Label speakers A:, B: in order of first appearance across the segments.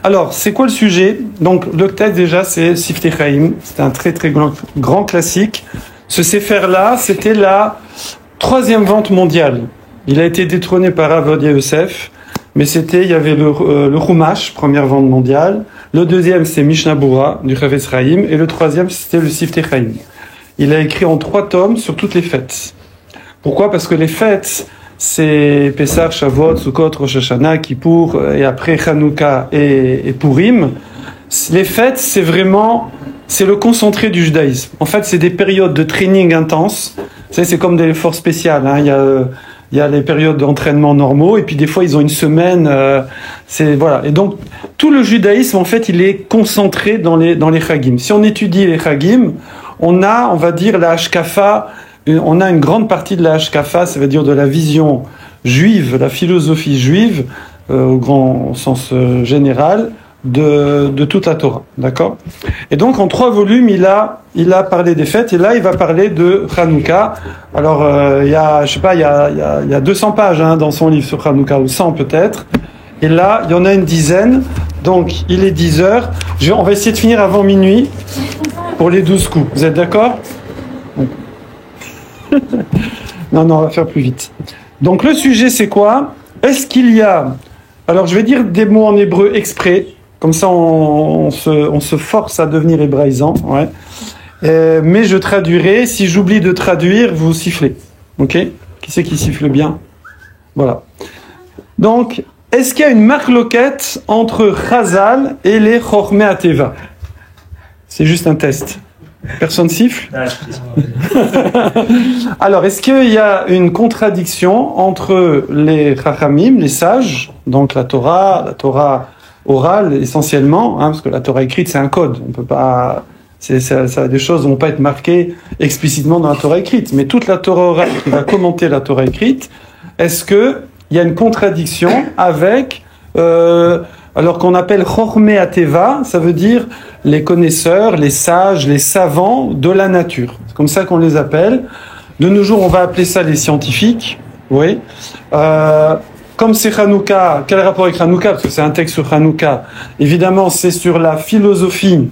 A: Alors, c'est quoi le sujet? Donc, le texte déjà, c'est Siftei Chaim. C'est un très très grand classique. Ce Sefer-là, c'était la 3e vente mondiale. Il a été détrôné par Rav Ovadia Yosef, mais il y avait le Chumash, première vente mondiale. Le deuxième, c'est Mishnah Bura, du Chafetz Chaim. Et le troisième, c'était le Siftei Chaim. Il a écrit en 3 tomes sur toutes les fêtes. Pourquoi? Parce que les fêtes, c'est Pessah, Shavuot, Sukkot, Rosh Hashanah, Kippour, et après Hanouka et Purim. Les fêtes, c'est le concentré du judaïsme. En fait, c'est des périodes de training intense. Vous savez, c'est comme des forces spéciales. Hein. Il y a les périodes d'entraînement normaux, et puis des fois, ils ont une semaine. Voilà. Et donc, tout le judaïsme, en fait, il est concentré dans les Chagim. Si on étudie les Chagim, on va dire, la Hashkafa. On a une grande partie de la Hashkafa, ça veut dire de la vision juive, la philosophie juive, au grand sens général, de toute la Torah, d'accord? Et donc en 3 volumes, il a parlé des fêtes, et là il va parler de Hanouka. Alors il y a 200 pages dans son livre sur Hanouka, ou 100 peut-être, et là il y en a une dizaine, donc il est 10 heures. On va essayer de finir avant minuit pour les 12 coups, vous êtes d'accord? Non, on va faire plus vite. Donc le sujet, c'est quoi? Est-ce qu'il y a... Alors je vais dire des mots en hébreu exprès, comme ça on se force à devenir hébraïsant. Ouais. Mais je traduirai. Si j'oublie de traduire, vous sifflez. Ok? Qui c'est qui siffle bien? Voilà. Donc, est-ce qu'il y a une marloquette entre Chazal et les Chochmei Ateva? C'est juste un test. Personne siffle? Alors, est-ce qu'il y a une contradiction entre les Chachamim, les sages, donc la Torah orale essentiellement, parce que la Torah écrite c'est un code, on peut pas, des choses ne vont pas être marquées explicitement dans la Torah écrite, mais toute la Torah orale qui va commenter la Torah écrite, est-ce que il y a une contradiction avec alors qu'on appelle Chochmei Ateva, ça veut dire les connaisseurs, les sages, les savants de la nature. C'est comme ça qu'on les appelle. De nos jours, on va appeler ça les scientifiques. Oui. Comme c'est Hanouka, quel rapport avec Hanouka? Parce que c'est un texte sur Hanouka. Évidemment, c'est sur la philosophie.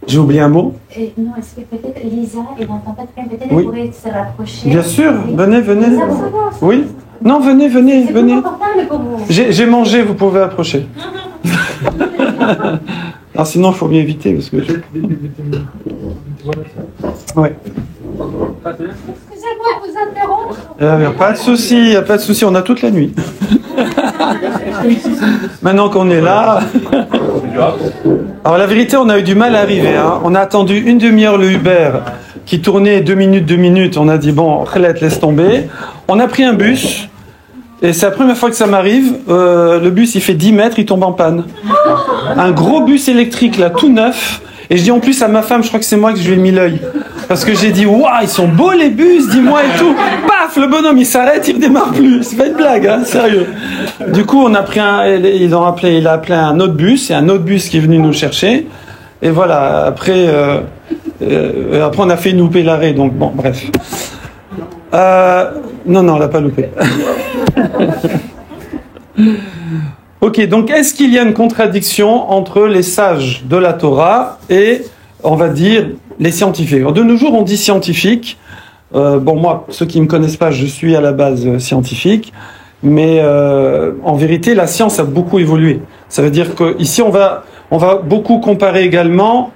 A: J'ai oublié un mot?
B: Non, est-ce que peut-être Lisa, et n'entend pas très bien, peut-être
A: oui.
B: elle pourrait se rapprocher.
A: Bien sûr,
B: oui.
A: venez. Oui. Non, venez.
B: C'est plus confortable pour vous.
A: J'ai mangé, vous pouvez approcher. Alors sinon, il faut bien éviter parce que. Ouais.
B: Excusez-moi de vous interrompre.
A: Il n'y a pas de souci, on a toute la nuit. Maintenant qu'on est là. Alors la vérité, on a eu du mal à arriver. On a attendu une demi-heure le Uber qui tournait 2 minutes. On a dit bon, laisse tomber. On a pris un bus. Et c'est la première fois que ça m'arrive. Le bus, il fait 10 mètres, il tombe en panne. Un gros bus électrique, là, tout neuf. Et je dis en plus à ma femme, je crois que c'est moi que je lui ai mis l'œil. Parce que j'ai dit, waouh, ils sont beaux les bus, dis-moi et tout. Paf, le bonhomme, il s'arrête, il redémarre plus. C'est pas une blague, sérieux. Du coup, il a appelé un autre bus, et un autre bus qui est venu nous chercher. Et voilà, après, on a fait louper l'arrêt, donc bon, bref. Non, on l'a pas loupé. Ok, donc est-ce qu'il y a une contradiction entre les sages de la Torah et, on va dire, les scientifiques? Alors, de nos jours, on dit scientifique. Moi, ceux qui ne me connaissent pas, je suis à la base scientifique. Mais en vérité, la science a beaucoup évolué. Ça veut dire qu'ici, on va beaucoup comparer également,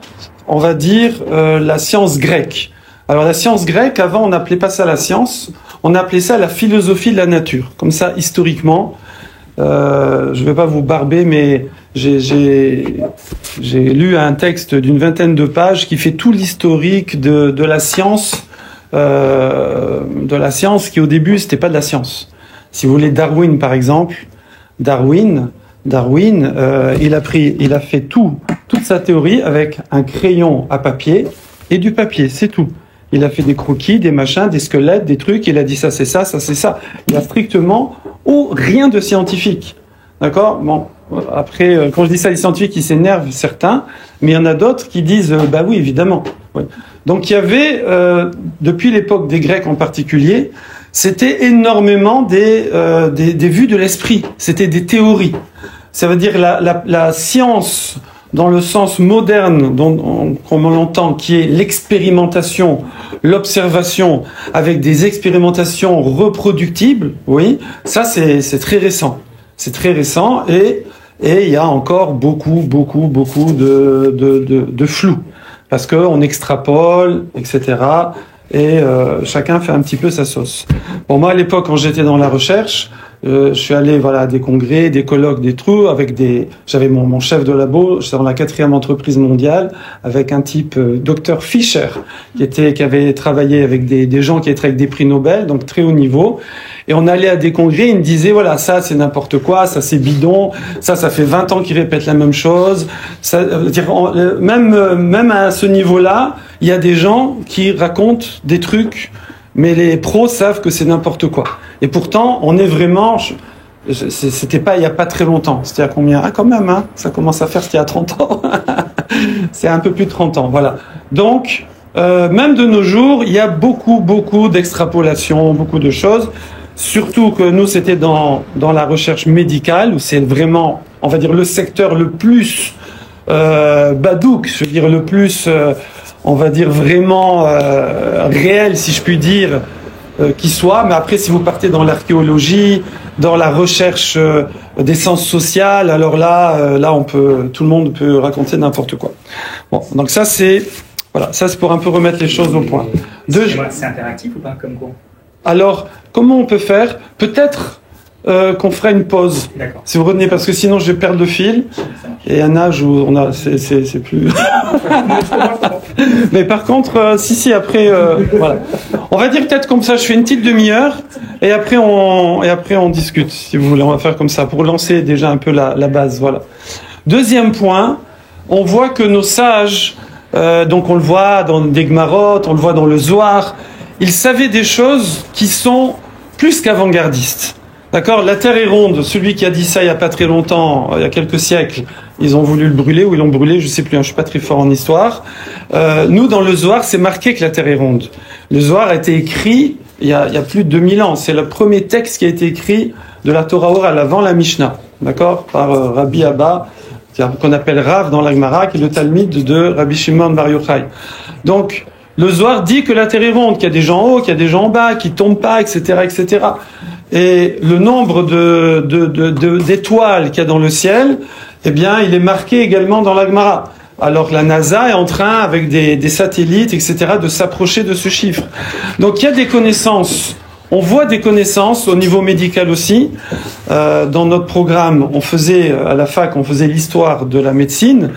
A: on va dire, la science grecque. Alors la science grecque, avant, on n'appelait pas ça la science, on appelait ça la philosophie de la nature. Comme ça, historiquement, je ne vais pas vous barber, mais j'ai lu un texte d'une 20aine de pages qui fait tout l'historique de la science, qui au début, c'était pas de la science. Si vous voulez, Darwin, par exemple, Darwin, il a fait toute sa théorie avec un crayon à papier et du papier, c'est tout. Il a fait des croquis, des machins, des squelettes, des trucs, il a dit ça c'est ça, ça c'est ça. Il a strictement rien de scientifique. D'accord? Bon, après, quand je dis ça, les scientifiques, ils s'énervent, certains, mais il y en a d'autres qui disent, bah oui, évidemment. Ouais. Donc il y avait, depuis l'époque des Grecs en particulier, c'était énormément des vues de l'esprit, c'était des théories. ça veut dire la science dans le sens moderne, comme on l'entend, qui est l'expérimentation, l'observation, avec des expérimentations reproductibles, oui, ça c'est très récent. C'est très récent et il y a encore beaucoup de flou. Parce qu'on extrapole, etc. Et chacun fait un petit peu sa sauce. Bon, moi, à l'époque, quand j'étais dans la recherche, je suis allé à des congrès, des colloques, des trous, j'avais mon chef de labo, j'étais dans la 4e entreprise mondiale, avec un type, Dr Fischer, qui avait travaillé avec des gens qui étaient avec des prix Nobel, donc très haut niveau. Et on allait à des congrès, il me disait, voilà, ça c'est n'importe quoi, ça c'est bidon, ça fait 20 ans qu'ils répètent la même chose. Même à ce niveau-là, il y a des gens qui racontent des trucs, mais les pros savent que c'est n'importe quoi. Et pourtant, on est vraiment... C'était pas il y a pas très longtemps. C'était à combien? Ah, quand même, hein, ça commence à faire c'était il y a 30 ans. C'est un peu plus de 30 ans, voilà. Donc, même de nos jours, il y a beaucoup d'extrapolations, beaucoup de choses. Surtout que nous, c'était dans la recherche médicale, où c'est vraiment, on va dire, le secteur le plus badouk, je veux dire, le plus, on va dire, vraiment réel, si je puis dire, qui soit. Mais après, si vous partez dans l'archéologie, dans la recherche des sciences sociales, alors là, tout le monde peut raconter n'importe quoi. Bon, donc ça c'est pour un peu remettre les choses au point.
C: C'est interactif ou pas comme quoi?
A: Alors, comment on peut faire? Peut-être qu'on fera une pause.
C: D'accord.
A: Si vous retenez, parce que sinon je vais perdre le fil. Et un âge où c'est plus. Mais par contre, si après, voilà. On va dire peut-être comme ça. Je fais une petite demi-heure et après on discute. Si vous voulez, on va faire comme ça pour lancer déjà un peu la base. Voilà. Deuxième point, on voit que nos sages, donc on le voit dans des Gemarot, on le voit dans le Zohar. Ils savaient des choses qui sont plus qu'avant-gardistes. D'accord? La Terre est ronde. Celui qui a dit ça il y a pas très longtemps, il y a quelques siècles, ils ont voulu le brûler ou ils l'ont brûlé, je sais plus, je suis pas très fort en histoire. Nous, dans le Zohar, c'est marqué que la Terre est ronde. Le Zohar a été écrit il y a plus de 2000 ans. C'est le premier texte qui a été écrit de la Torah orale avant la Mishnah. D'accord? Par Rabbi Abba, qu'on appelle Rav dans la Gemara, qui est le Talmud de Rabbi Shimon Bar Yochai. Donc, le Zohar dit que la Terre est ronde, qu'il y a des gens en haut, qu'il y a des gens en bas, qui tombent pas, etc., etc. Et le nombre d'étoiles qu'il y a dans le ciel, eh bien, il est marqué également dans la Gemara. Alors la NASA est en train, avec des satellites, etc., de s'approcher de ce chiffre. Donc il y a des connaissances. On voit des connaissances au niveau médical aussi. Dans notre programme, à la fac, on faisait l'histoire de la médecine.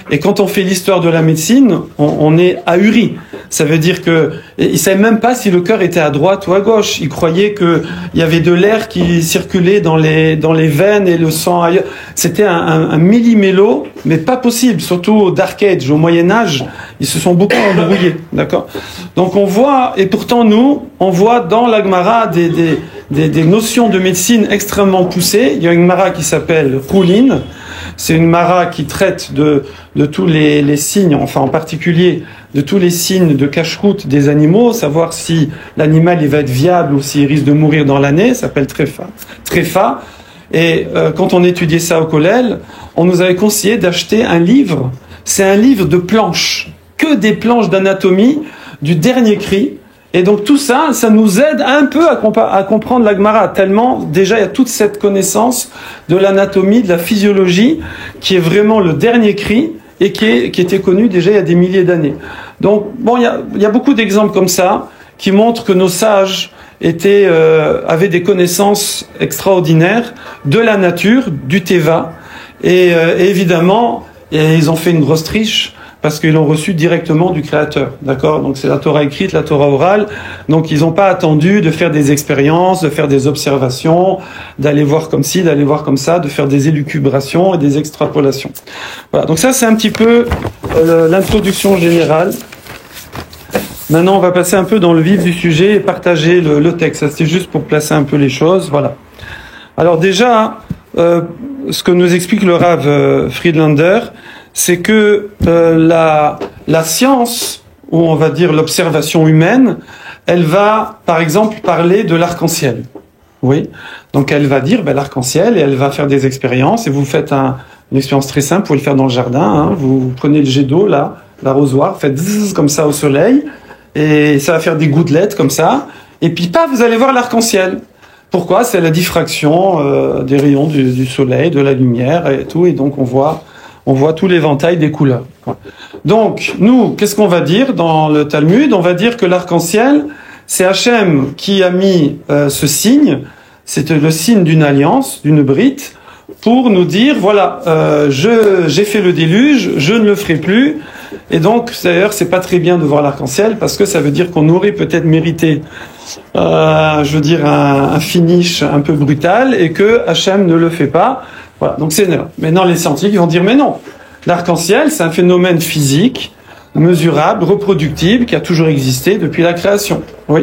A: Et quand on fait l'histoire de la médecine, on est ahuri. Ça veut dire que ils savaient même pas si le cœur était à droite ou à gauche. Ils croyaient que il y avait de l'air qui circulait dans les veines et le sang ailleurs. C'était un millimélo, mais pas possible. Surtout au Dark Age, au Moyen Âge, ils se sont beaucoup embrouillés. D'accord. Donc on voit, et pourtant nous, on voit dans la Gemara des notions de médecine extrêmement poussées. Il y a une Gemara qui s'appelle Choulin. C'est une Mara qui traite de tous les signes, enfin en particulier de tous les signes de cache-route des animaux, savoir si l'animal il va être viable ou s'il risque de mourir dans l'année, ça s'appelle Tréfa. Et quand on étudiait ça au collège, on nous avait conseillé d'acheter un livre. C'est un livre de planches, que des planches d'anatomie du dernier cri. Et donc tout ça, ça nous aide un peu à comprendre la Gemara, tellement déjà il y a toute cette connaissance de l'anatomie, de la physiologie, qui est vraiment le dernier cri et qui était connu déjà il y a des milliers d'années. Donc bon, il y a beaucoup d'exemples comme ça qui montrent que nos sages avaient des connaissances extraordinaires de la nature, du Teva, et évidemment, ils ont fait une grosse triche. Parce qu'ils l'ont reçu directement du Créateur, d'accord? Donc c'est la Torah écrite, la Torah orale. Donc ils n'ont pas attendu de faire des expériences, de faire des observations, d'aller voir comme ci, d'aller voir comme ça, de faire des élucubrations et des extrapolations. Voilà. Donc ça c'est un petit peu l'introduction générale. Maintenant on va passer un peu dans le vif du sujet et partager le texte. Ça c'est juste pour placer un peu les choses. Voilà. Alors déjà, ce que nous explique le Rav Friedlander, c'est que la science, ou on va dire l'observation humaine, elle va, par exemple, parler de l'arc-en-ciel. Oui. Donc elle va dire l'arc-en-ciel et elle va faire des expériences. Et vous faites une expérience très simple, vous pouvez le faire dans le jardin. Hein. Vous prenez le jet d'eau, là, l'arrosoir, faites zzz, comme ça au soleil. Et ça va faire des gouttelettes comme ça. Et puis, paf, vous allez voir l'arc-en-ciel. Pourquoi? C'est la diffraction des rayons du soleil, de la lumière et tout. Et donc, on voit tout l'éventail des couleurs. Donc, nous, qu'est-ce qu'on va dire dans le Talmud? On va dire que l'arc-en-ciel, c'est Hachem qui a mis ce signe. C'est le signe d'une alliance, d'une brite, pour nous dire, voilà, j'ai fait le déluge, je ne le ferai plus. Et donc, d'ailleurs, c'est pas très bien de voir l'arc-en-ciel parce que ça veut dire qu'on aurait peut-être mérité, un finish un peu brutal et que Hachem ne le fait pas. Voilà. Donc c'est maintenant les scientifiques vont dire mais non, l'arc-en-ciel c'est un phénomène physique, mesurable, reproductible qui a toujours existé depuis la création. Oui.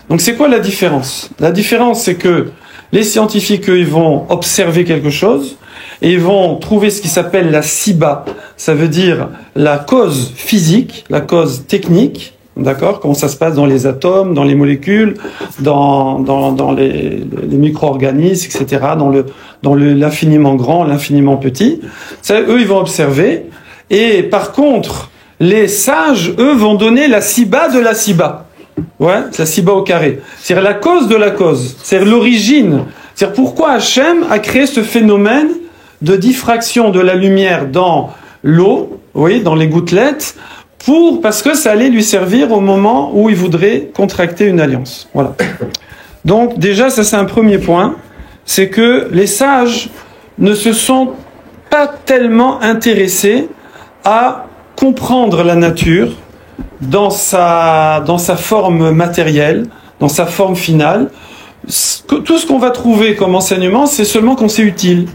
A: Donc c'est quoi la différence? La différence c'est que les scientifiques eux, ils vont observer quelque chose. Et ils vont trouver ce qui s'appelle la siba. Ça veut dire la cause physique, la cause technique, d'accord? Comment ça se passe dans les atomes, dans les molécules, dans les micro-organismes, etc., dans l'infiniment grand, l'infiniment petit. Ça, eux, ils vont observer. Et par contre, les sages, eux, vont donner la siba de la siba. Ouais, c'est la siba au carré. C'est-à-dire la cause de la cause. C'est l'origine. C'est-à-dire pourquoi Hachem a créé ce phénomène de diffraction de la lumière dans l'eau, oui, dans les gouttelettes, parce que ça allait lui servir au moment où il voudrait contracter une alliance. Voilà. Donc déjà, ça c'est un premier point, c'est que les sages ne se sont pas tellement intéressés à comprendre la nature dans sa forme matérielle, dans sa forme finale. Tout ce qu'on va trouver comme enseignement, c'est seulement quand c'est utile.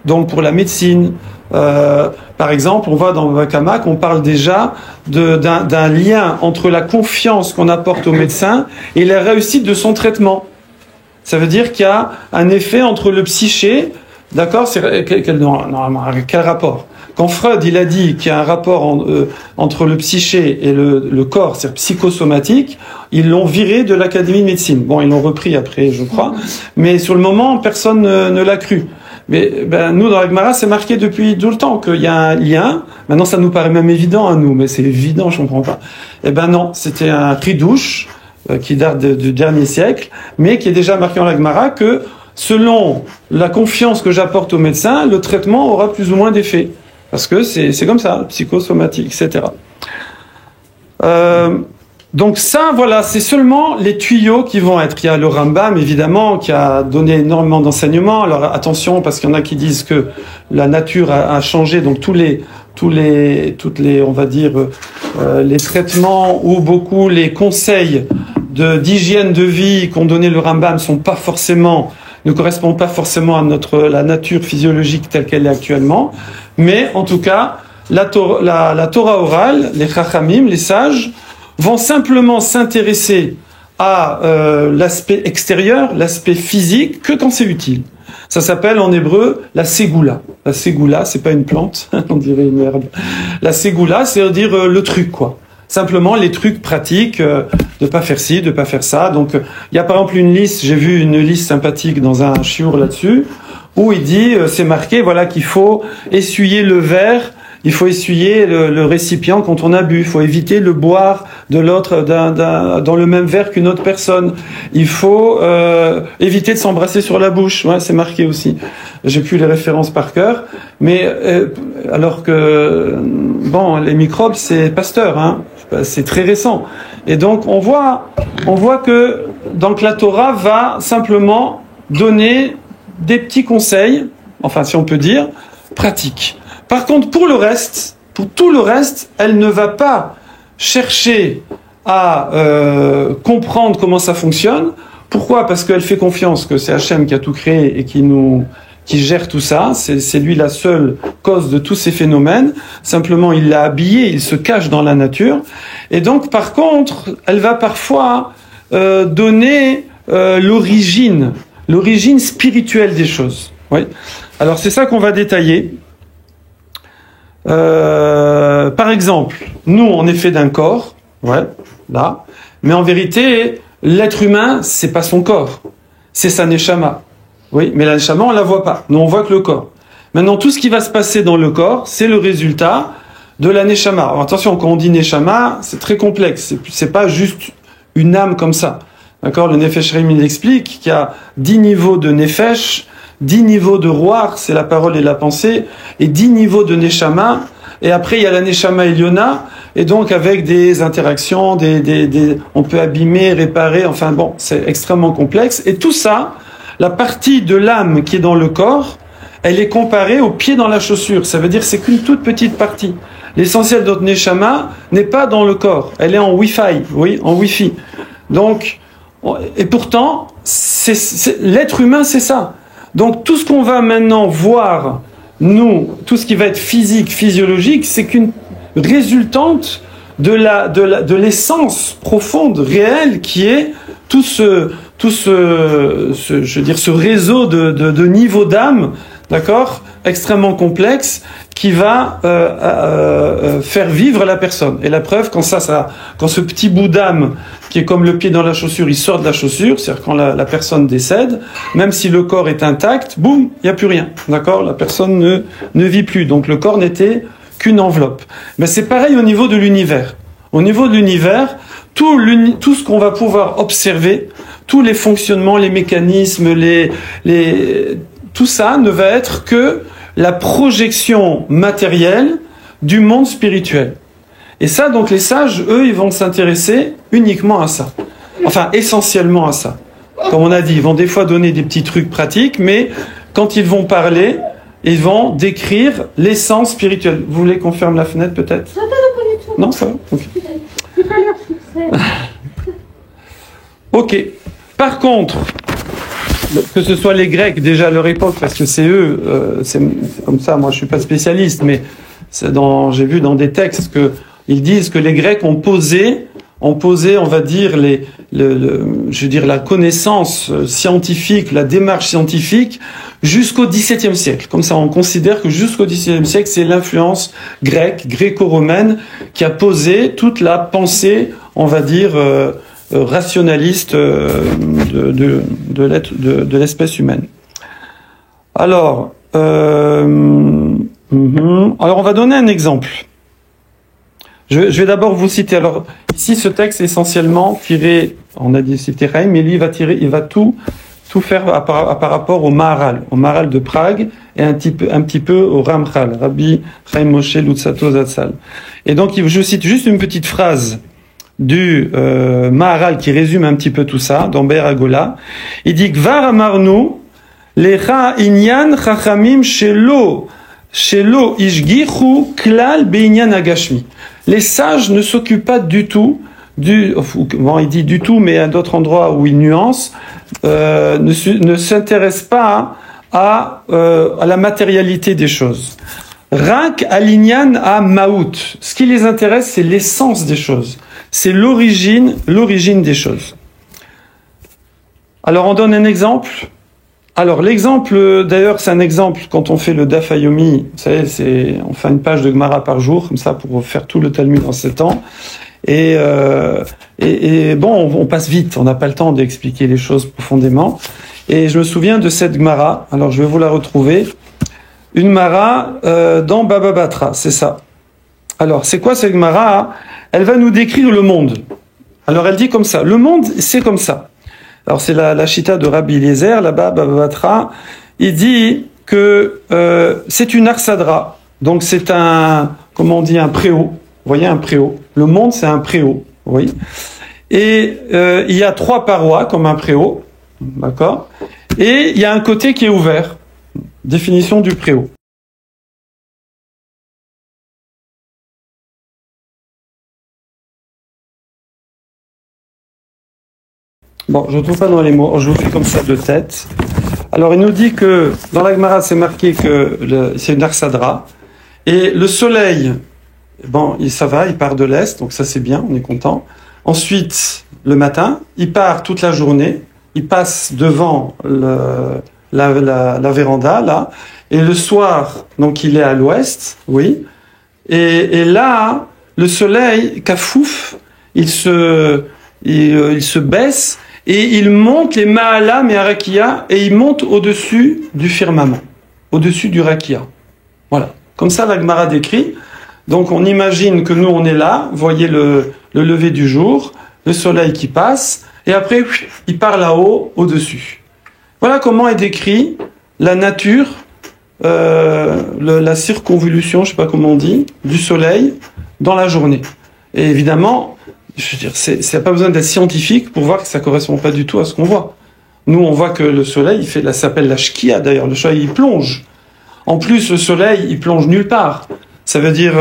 A: Donc pour la médecine, par exemple, on voit dans Vakama qu'on parle déjà d'un lien entre la confiance qu'on apporte au médecin et la réussite de son traitement. Ça veut dire qu'il y a un effet entre le psyché, d'accord? Quel rapport? Quand Freud il a dit qu'il y a un rapport entre le psyché et le corps, c'est-à-dire psychosomatique, ils l'ont viré de l'Académie de médecine. Bon, ils l'ont repris après, je crois, mais sur le moment, personne ne l'a cru. Mais nous, dans la Gemara, c'est marqué depuis tout le temps qu'il y a un lien. Maintenant, ça nous paraît même évident à nous, mais c'est évident, je comprends pas. Non, c'était un ridouche qui date du dernier siècle, mais qui est déjà marqué dans la Gemara que selon la confiance que j'apporte au médecin, le traitement aura plus ou moins d'effet. Parce que c'est comme ça, psychosomatique, etc. Donc ça, voilà, c'est seulement les tuyaux qui vont être. Il y a le Rambam, évidemment, qui a donné énormément d'enseignements. Alors attention, parce qu'il y en a qui disent que la nature a changé. Donc toutes les, on va dire, les traitements ou beaucoup les conseils d'hygiène de vie qu'ont donné le Rambam ne correspondent pas forcément à la nature physiologique telle qu'elle est actuellement. Mais en tout cas, la Torah orale, les Chachamim, les sages, vont simplement s'intéresser à l'aspect extérieur, l'aspect physique, que quand c'est utile. Ça s'appelle en hébreu la ségoula. La ségoula, c'est pas une plante, on dirait une herbe. La ségoula, c'est-à-dire le truc, quoi. Simplement les trucs pratiques, de pas faire ci, de pas faire ça. Donc, il y a par exemple une liste, j'ai vu une liste sympathique dans un shiur là-dessus, où il dit, c'est marqué, voilà, qu'il faut essuyer le verre. Il faut essuyer le récipient quand on a bu. Il faut éviter de boire de l'autre dans le même verre qu'une autre personne. Il faut éviter de s'embrasser sur la bouche. Ouais, c'est marqué aussi. J'ai plus les références par cœur, mais alors que bon, les microbes c'est Pasteur, hein. C'est très récent. Et donc on voit que donc la Torah va simplement donner des petits conseils, enfin si on peut dire, pratiques. Par contre, pour tout le reste, elle ne va pas chercher à comprendre comment ça fonctionne. Pourquoi? Parce qu'elle fait confiance que c'est Hachem qui a tout créé et qui gère tout ça. C'est lui la seule cause de tous ces phénomènes. Simplement, il l'a habillé, il se cache dans la nature. Et donc, par contre, elle va parfois donner l'origine spirituelle des choses. Oui. Alors, c'est ça qu'on va détailler. Par exemple, nous, on est fait d'un corps, ouais, là, mais en vérité, l'être humain, c'est pas son corps, c'est sa neshama. Oui, mais la neshama, on la voit pas. Nous, on voit que le corps. Maintenant, tout ce qui va se passer dans le corps, c'est le résultat de la neshama. Alors, attention, quand on dit neshama, c'est très complexe. C'est pas juste une âme comme ça. D'accord? Le Nefesh Haim, il explique qu'il y a 10 niveaux de Nefesh, 10 niveaux de Roar, c'est la parole et la pensée, et 10 niveaux de Neshama. Et après, il y a la Neshama Eliona, et donc avec des interactions, on peut abîmer, réparer, enfin bon, c'est extrêmement complexe. Et tout ça, la partie de l'âme qui est dans le corps, elle est comparée au pied dans la chaussure. Ça veut dire que c'est qu'une toute petite partie. L'essentiel de notre Neshama n'est pas dans le corps, elle est en Wi-Fi, oui, en Wi-Fi. Donc, et pourtant, l'être humain, c'est ça. Donc tout ce qu'on va maintenant voir, nous, tout ce qui va être physique, physiologique, c'est qu'une résultante de l'essence profonde, réelle, qui est tout ce réseau de niveaux d'âme, d'accord, extrêmement complexe, qui va faire vivre la personne. Et la preuve, quand ce petit bout d'âme, qui est comme le pied dans la chaussure, il sort de la chaussure, c'est-à-dire quand la personne décède, même si le corps est intact, boum, il n'y a plus rien. D'accord? La personne ne vit plus. Donc le corps n'était qu'une enveloppe. Mais c'est pareil au niveau de l'univers. Au niveau de l'univers, tout ce qu'on va pouvoir observer, tous les fonctionnements, les mécanismes, tout ça ne va être que la projection matérielle du monde spirituel. Et ça, donc les sages, eux, ils vont s'intéresser uniquement à ça. Enfin, essentiellement à ça. Comme on a dit, ils vont des fois donner des petits trucs pratiques, mais quand ils vont parler, ils vont décrire l'essence spirituelle. Vous voulez qu'on ferme la fenêtre, peut-être? Non, ça va? Okay. Ok. Par contre, que ce soit les Grecs, déjà à leur époque, parce que c'est eux, c'est comme ça, moi je suis pas spécialiste, mais j'ai vu dans des textes qu'ils disent que les Grecs ont posé, on va dire, la connaissance scientifique, la démarche scientifique, jusqu'au XVIIe siècle. Comme ça, on considère que jusqu'au XVIIe siècle, c'est l'influence grecque, gréco-romaine, qui a posé toute la pensée, on va dire, rationaliste de l'espèce humaine. Alors, on va donner un exemple. Je vais d'abord vous citer. Alors, ici, ce texte est essentiellement tiré, on a dit Siftei Chaim, mais lui, il va tout faire par rapport au Maharal de Prague, et un petit peu au Ramchal, Rabbi Chaim Moshe Luzzatto Zatzal. Et donc, je cite juste une petite phrase du Maharal qui résume un petit peu tout ça, dans Be'er Hagola. Il dit « Kvar amarnu lecha inyan chachamim shelo ishgichu klal be'inyan agashmi » Les sages ne s'occupent pas du tout il dit du tout, mais à d'autres endroits où il nuance, ne s'intéressent pas à la matérialité des choses. Rak alinyan a maout. Ce qui les intéresse, c'est l'essence des choses. C'est l'origine des choses. Alors, on donne un exemple. Alors, l'exemple, d'ailleurs, c'est un exemple quand on fait le Daf Yomi. Vous savez, on fait une page de Gemara par jour, comme ça, pour faire tout le Talmud en 7 ans. Et bon, on passe vite, on n'a pas le temps d'expliquer les choses profondément. Et je me souviens de cette Gemara. Alors, je vais vous la retrouver. Une Gemara dans Baba Batra, c'est ça. Alors, c'est quoi cette Gemara? Elle va nous décrire le monde. Alors, elle dit comme ça. Le monde, c'est comme ça. Alors, c'est la Chita de Rabbi Eliezer, là-bas, Baba Batra. Il dit que c'est une arsadra. Donc, c'est un préau. Vous voyez, un préau. Le monde, c'est un préau. Oui. Et il y a 3 parois, comme un préau. D'accord? Et il y a un côté qui est ouvert. Définition du préau. Bon, je ne trouve pas dans les mots, je vous fais comme ça de tête. Alors, il nous dit que, dans la Gemara, c'est marqué que c'est une arsadra. Et le soleil, bon, ça va, il part de l'est, donc ça c'est bien, on est content. Ensuite, le matin, il part toute la journée, il passe devant la véranda, là. Et le soir, donc il est à l'ouest, oui. Et là, le soleil, kafouf, il se baisse, et il monte les Ma'alam et Arakia, et il monte au-dessus du firmament, au-dessus du Rakia. Voilà. Comme ça, la Gemara décrit. Donc, on imagine que nous, on est là, vous voyez le lever du jour, le soleil qui passe, et après, il part là-haut, au-dessus. Voilà comment est décrit la nature, la circonvolution, je sais pas comment on dit, du soleil dans la journée. Et évidemment, je veux dire, c'est pas besoin d'être scientifique pour voir que ça correspond pas du tout à ce qu'on voit. Nous, on voit que le soleil, ça s'appelle la shkia d'ailleurs, le soleil, il plonge. En plus, le soleil, il plonge nulle part. Ça veut dire,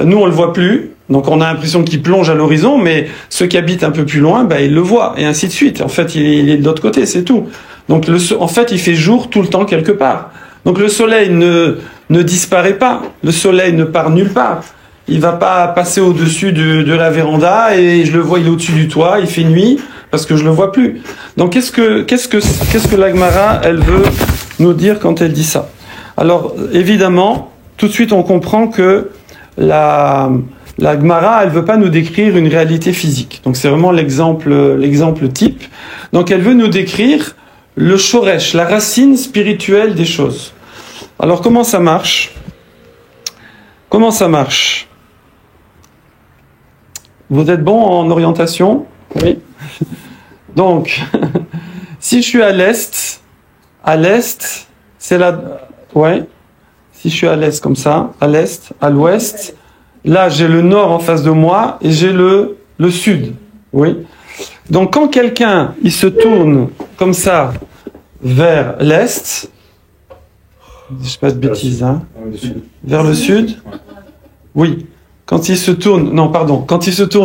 A: nous, on le voit plus, donc on a l'impression qu'il plonge à l'horizon, mais ceux qui habitent un peu plus loin, ils le voient, et ainsi de suite. En fait, il est de l'autre côté, c'est tout. Donc, en fait, il fait jour tout le temps quelque part. Donc, le soleil ne disparaît pas. Le soleil ne part nulle part. Il va pas passer au-dessus de la véranda, et je le vois, il est au-dessus du toit, il fait nuit, parce que je le vois plus. Donc, qu'est-ce que la Gemara, elle veut nous dire quand elle dit ça? Alors, évidemment, tout de suite, on comprend que la Gemara, elle veut pas nous décrire une réalité physique. Donc, c'est vraiment l'exemple type. Donc, elle veut nous décrire le shoresh, la racine spirituelle des choses. Alors, comment ça marche? Comment ça marche? Vous êtes bon en orientation? Oui. Donc, si je suis à l'est, c'est la... Ouais. Si je suis à l'est comme ça, à l'est, à l'ouest, là j'ai le nord en face de moi et j'ai le sud. Oui. Donc quand quelqu'un il se tourne comme ça vers l'est, je sais pas de bêtises, hein, vers le sud. Oui. Quand il se tourne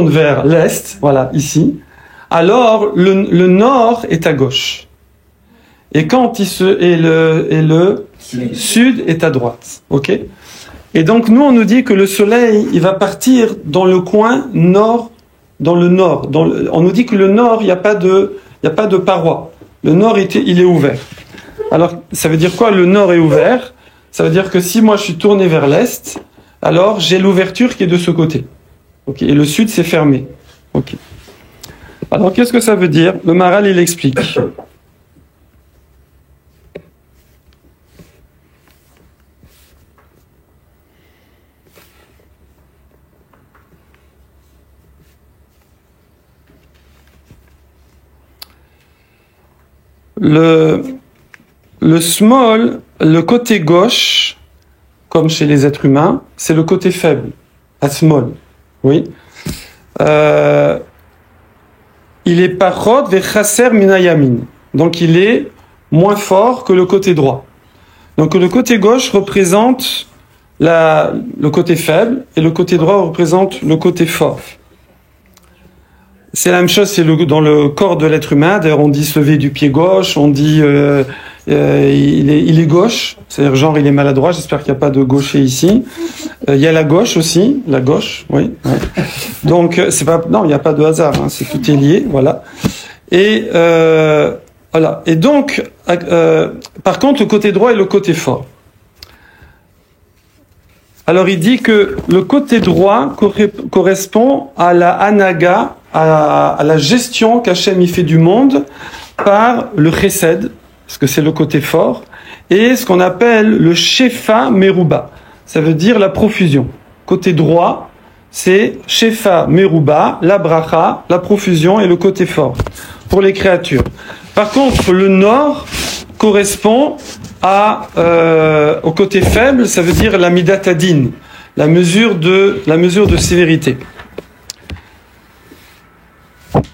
A: vers l'est, voilà ici, alors le nord est à gauche. Et quand le sud est à droite, ok? Et donc nous on nous dit que le soleil il va partir dans le coin nord, dans le nord. On nous dit que le nord il n'y a pas de paroi. Le nord il est ouvert. Alors ça veut dire quoi? Le nord est ouvert. Ça veut dire que si moi je suis tourné vers l'est, alors j'ai l'ouverture qui est de ce côté. Ok? Et le sud c'est fermé. Ok. Alors qu'est-ce que ça veut dire? Le Maharal il explique. Le small, le côté gauche, comme chez les êtres humains, c'est le côté faible, à small, oui. Il est parod vechaser minayamin, donc il est moins fort que le côté droit. Donc le côté gauche représente le côté faible et le côté droit représente le côté fort. C'est la même chose, dans le corps de l'être humain. D'ailleurs, on dit se lever du pied gauche, on dit il est gauche, c'est-à-dire genre il est maladroit. J'espère qu'il n'y a pas de gaucher ici. Il y a la gauche aussi, la gauche, oui. Ouais. Donc c'est pas, non, il n'y a pas de hasard, hein, tout est lié, voilà. Et voilà. Et donc, par contre, le côté droit est le côté fort. Alors il dit que le côté droit correspond à la anaga, à la gestion qu'Hachem y fait du monde par le chesed, parce que c'est le côté fort, et ce qu'on appelle le shefa meruba, ça veut dire la profusion. Côté droit, c'est shefa meruba, la bracha, la profusion et le côté fort pour les créatures. Par contre, le nord correspond au côté faible, ça veut dire la midatadin, la mesure de sévérité.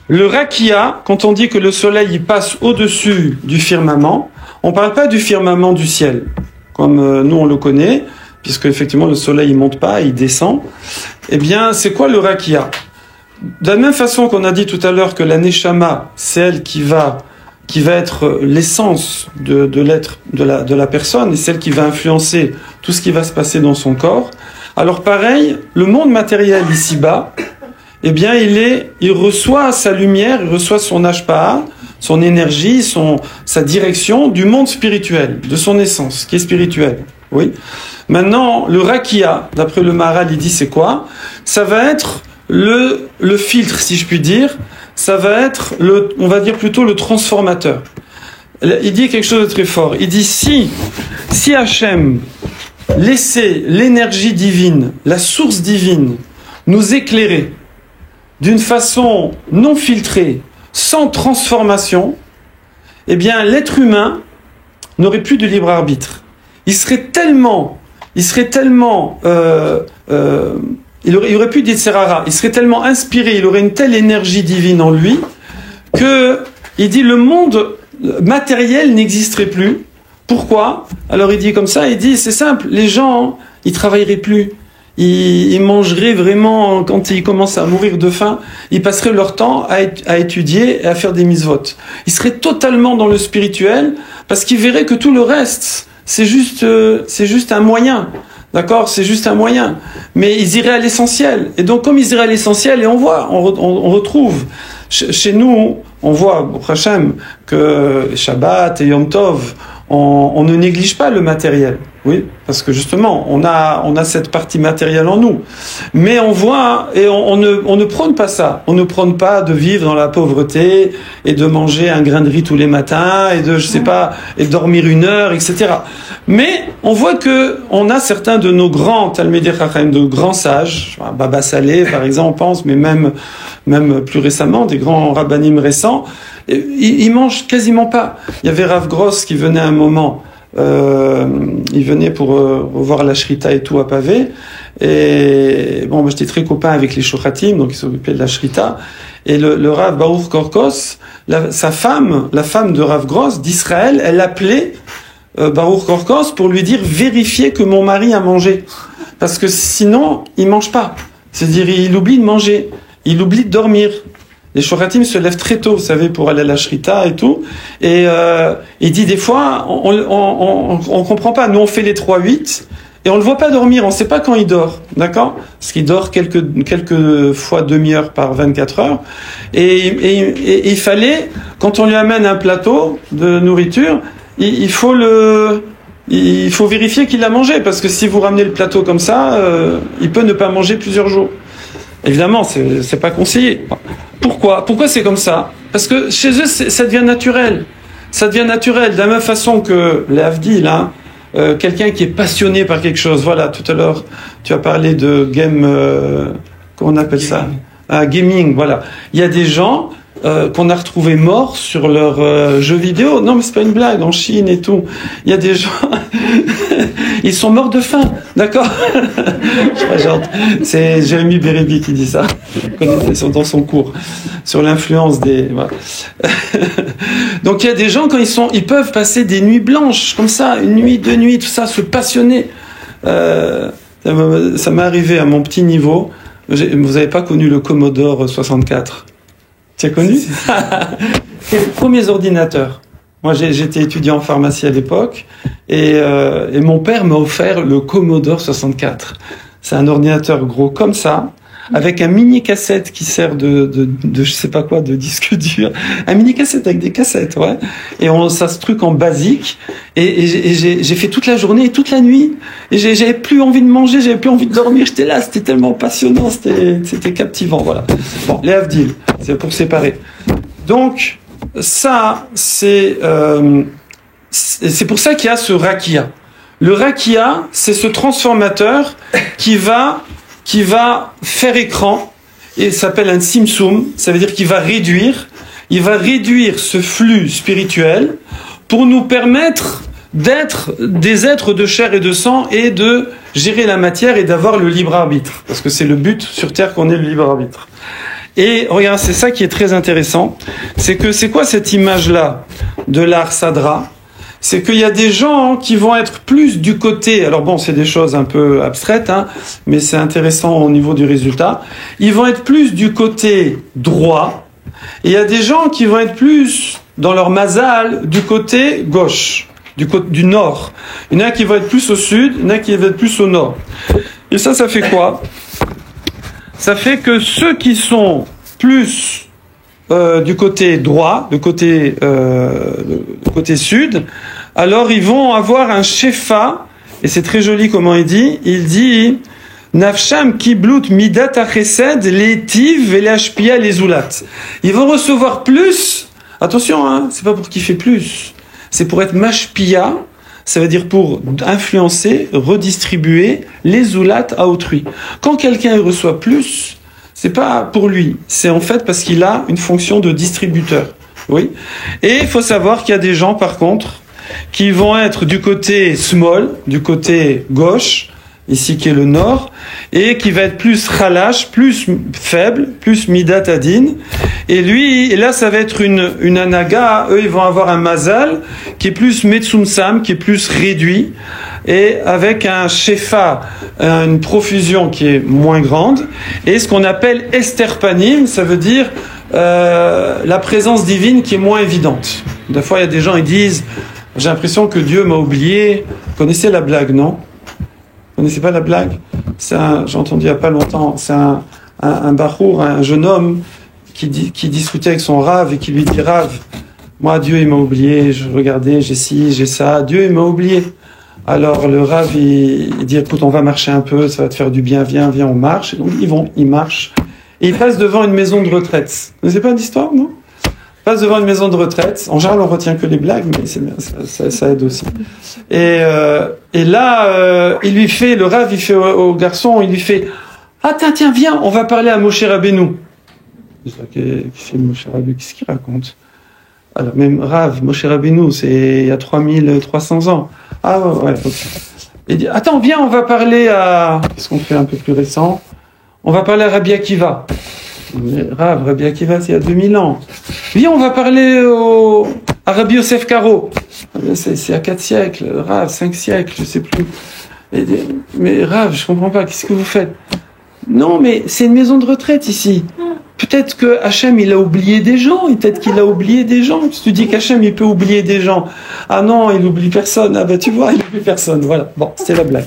A: Le rakia, quand on dit que le soleil il passe au-dessus du firmament, on ne parle pas du firmament du ciel, comme nous on le connaît, puisque effectivement le soleil il monte pas, il descend. Eh bien, c'est quoi le rakia? De la même façon qu'on a dit tout à l'heure que la neshama, c'est elle qui va être l'essence de l'être de la personne et celle qui va influencer tout ce qui va se passer dans son corps. Alors pareil, le monde matériel ici-bas, eh bien il reçoit sa lumière, il reçoit son hashpa'a, son énergie, sa direction du monde spirituel, de son essence, qui est spirituelle. Oui. Maintenant, le rakia, d'après le Maharal, il dit c'est quoi? Ça va être le filtre, si je puis dire, ça va être on va dire plutôt le transformateur. Il dit quelque chose de très fort. Il dit si Hachem laissait l'énergie divine, la source divine, nous éclairer d'une façon non filtrée, sans transformation, eh bien l'être humain n'aurait plus de libre arbitre. Il aurait plus d'Yetzirara, il serait tellement inspiré, il aurait une telle énergie divine en lui que, il dit, le monde matériel n'existerait plus. Pourquoi? Alors il dit comme ça, il dit, c'est simple, les gens, ils travailleraient plus. Ils mangeraient vraiment, quand ils commencent à mourir de faim, ils passeraient leur temps à étudier et à faire des mitzvot. Ils seraient totalement dans le spirituel, parce qu'ils verraient que tout le reste, c'est juste un moyen. D'accord? C'est juste un moyen. Mais ils iraient à l'essentiel. Et donc, comme ils iraient à l'essentiel, et on retrouve, chez nous, on voit, au Hachem, que Shabbat et Yom Tov, on ne néglige pas le matériel. Oui, parce que justement, on a cette partie matérielle en nous. Mais on voit, et on ne prône pas ça. On ne prône pas de vivre dans la pauvreté, et de manger un grain de riz tous les matins, et et de dormir 1 heure, etc. Mais on voit que on a certains de nos grands Talmidei Chachamim, de grands sages, Baba Saleh par exemple, on pense, mais même plus récemment, des grands rabbanim récents, ils mangent quasiment pas. Il y avait Rav Gross qui venait à un moment, il venait pour revoir la shrita et tout à Pavé, et bon, moi j'étais très copain avec les shochatim, donc ils s'occupaient de la shrita, et le Rav Baruch Korkos, sa femme, la femme de Rav Gross d'Israël, elle appelait Baruch Korkos pour lui dire vérifiez que mon mari a mangé, parce que sinon il mange pas, c'est-à-dire il oublie de manger, il oublie de dormir. Les shochatim se lèvent très tôt, vous savez, pour aller à la shrita et tout. Et il dit des fois, on comprend pas. Nous, on fait les 3-8 et on le voit pas dormir. On sait pas quand il dort, d'accord? Parce qu'il dort quelques fois demi-heure par 24 heures. Et il fallait, quand on lui amène un plateau de nourriture, il faut vérifier qu'il a mangé, parce que si vous ramenez le plateau comme ça, il peut ne pas manger plusieurs jours. Évidemment, c'est pas conseillé. Pourquoi c'est comme ça? Parce que chez eux, ça devient naturel. Ça devient naturel. De la même façon que les Havdil, quelqu'un qui est passionné par quelque chose. Voilà, tout à l'heure, tu as parlé de game, comment on appelle ça? Gaming, voilà. Il y a des gens qu'on a retrouvés morts sur leurs jeux vidéo. Non, mais c'est pas une blague, en Chine et tout. Il y a des gens, ils sont morts de faim, d'accord? C'est Jérémy Bérébi qui dit ça. Dans son cours sur l'influence des. Voilà. Donc il y a des gens quand ils peuvent passer des nuits blanches comme ça, 1 nuit, 2 nuits, tout ça, se passionner. Ça m'est arrivé à mon petit niveau. Vous n'avez pas connu le Commodore 64? Tu as connu? C'est les premiers ordinateurs. Moi, j'étais étudiant en pharmacie à l'époque, et mon père m'a offert le Commodore 64. C'est un ordinateur gros comme ça, avec un mini cassette qui sert de je sais pas quoi, de disque dur. Un mini cassette avec des cassettes, ouais. Et ça ce truc en basique. Et j'ai fait toute la journée et toute la nuit. Et j'avais plus envie de manger, j'avais plus envie de dormir. J'étais là, c'était tellement passionnant, c'était captivant, voilà. Bon, les Havdil, c'est pour séparer. Donc, ça, c'est pour ça qu'il y a ce rakia. Le rakia, c'est ce transformateur qui va faire écran, et ça s'appelle un simsum, ça veut dire qu'il va réduire ce flux spirituel pour nous permettre d'être des êtres de chair et de sang et de gérer la matière et d'avoir le libre arbitre. Parce que c'est le but sur Terre qu'on ait le libre arbitre. Et regarde, c'est ça qui est très intéressant, c'est quoi cette image-là de l'art Sadra? C'est qu'il y a des gens qui vont être plus du côté, alors bon, c'est des choses un peu abstraites, mais c'est intéressant au niveau du résultat. Ils vont être plus du côté droit, et il y a des gens qui vont être plus dans leur mazal du côté gauche, du nord. Il y en a qui vont être plus au sud, il y en a qui vont être plus au nord. Et ça fait quoi? Ça fait que ceux qui sont plus du côté droit, du côté sud, alors ils vont avoir un shefa, et c'est très joli comment il dit Nafsham kiblut midat achesed letiv velashpia les ulat. Ils vont recevoir plus. Attention, hein, c'est pas pour kiffer plus. C'est pour être mashpia. Ça veut dire pour influencer, redistribuer les ulat à autrui. Quand quelqu'un reçoit plus, c'est pas pour lui. C'est en fait parce qu'il a une fonction de distributeur. Oui. Et il faut savoir qu'il y a des gens, par contre, qui vont être du côté small, du côté gauche, ici qui est le nord, et qui va être plus khalash, plus faible, plus midat adin. Et lui, et là, ça va être une anaga. Eux, ils vont avoir un mazal qui est plus metsumsam, qui est plus réduit, et avec un shefa, une profusion qui est moins grande, et ce qu'on appelle esterpanim, ça veut dire la présence divine qui est moins évidente. Des fois, il y a des gens, ils disent, j'ai l'impression que Dieu m'a oublié. Vous connaissez la blague, non? Vous connaissez pas la blague? J'ai entendu il n'y a pas longtemps, c'est un bachour, un jeune homme qui discutait avec son rave et qui lui dit, Rave, moi Dieu il m'a oublié, je regardais, j'ai ci, j'ai ça, Dieu il m'a oublié. Alors le rave il dit, écoute, on va marcher un peu, ça va te faire du bien, viens, on marche. Et donc ils marchent et ils passent devant une maison de retraite. Vous n'avez pas d'histoire, non? Ils passent devant une maison de retraite. En général on retient que les blagues, mais c'est bien, ça aide aussi. Et là le rave il fait au garçon, il lui fait, ah tiens, viens, on va parler à Moshe Rabbeinu. C'est ça qui fait Moshe Rabbeinu, qu'est-ce qu'il raconte? Alors, même Rav, Moshe Rabbeinu, c'est il y a 3300 ans. Ah ouais, ok. Il dit, attends, viens, on va parler à... Qu'est-ce qu'on fait un peu plus récent? On va parler à Rabbi Akiva. Rav, Rabbi Akiva, c'est il y a 2000 ans. Viens, on va parler à Rabbi Yosef Karo. C'est il y a 4 siècles. Rav, 5 siècles, je sais plus. Mais Rav, je comprends pas, qu'est-ce que vous faites? Non, mais c'est une maison de retraite ici. Peut-être que Hachem, il a oublié des gens, et peut-être qu'il a oublié des gens. Si tu dis qu'Hachem, il peut oublier des gens. Ah non, il oublie personne. Ah ben, tu vois, il oublie personne. Voilà. Bon, c'est la blague.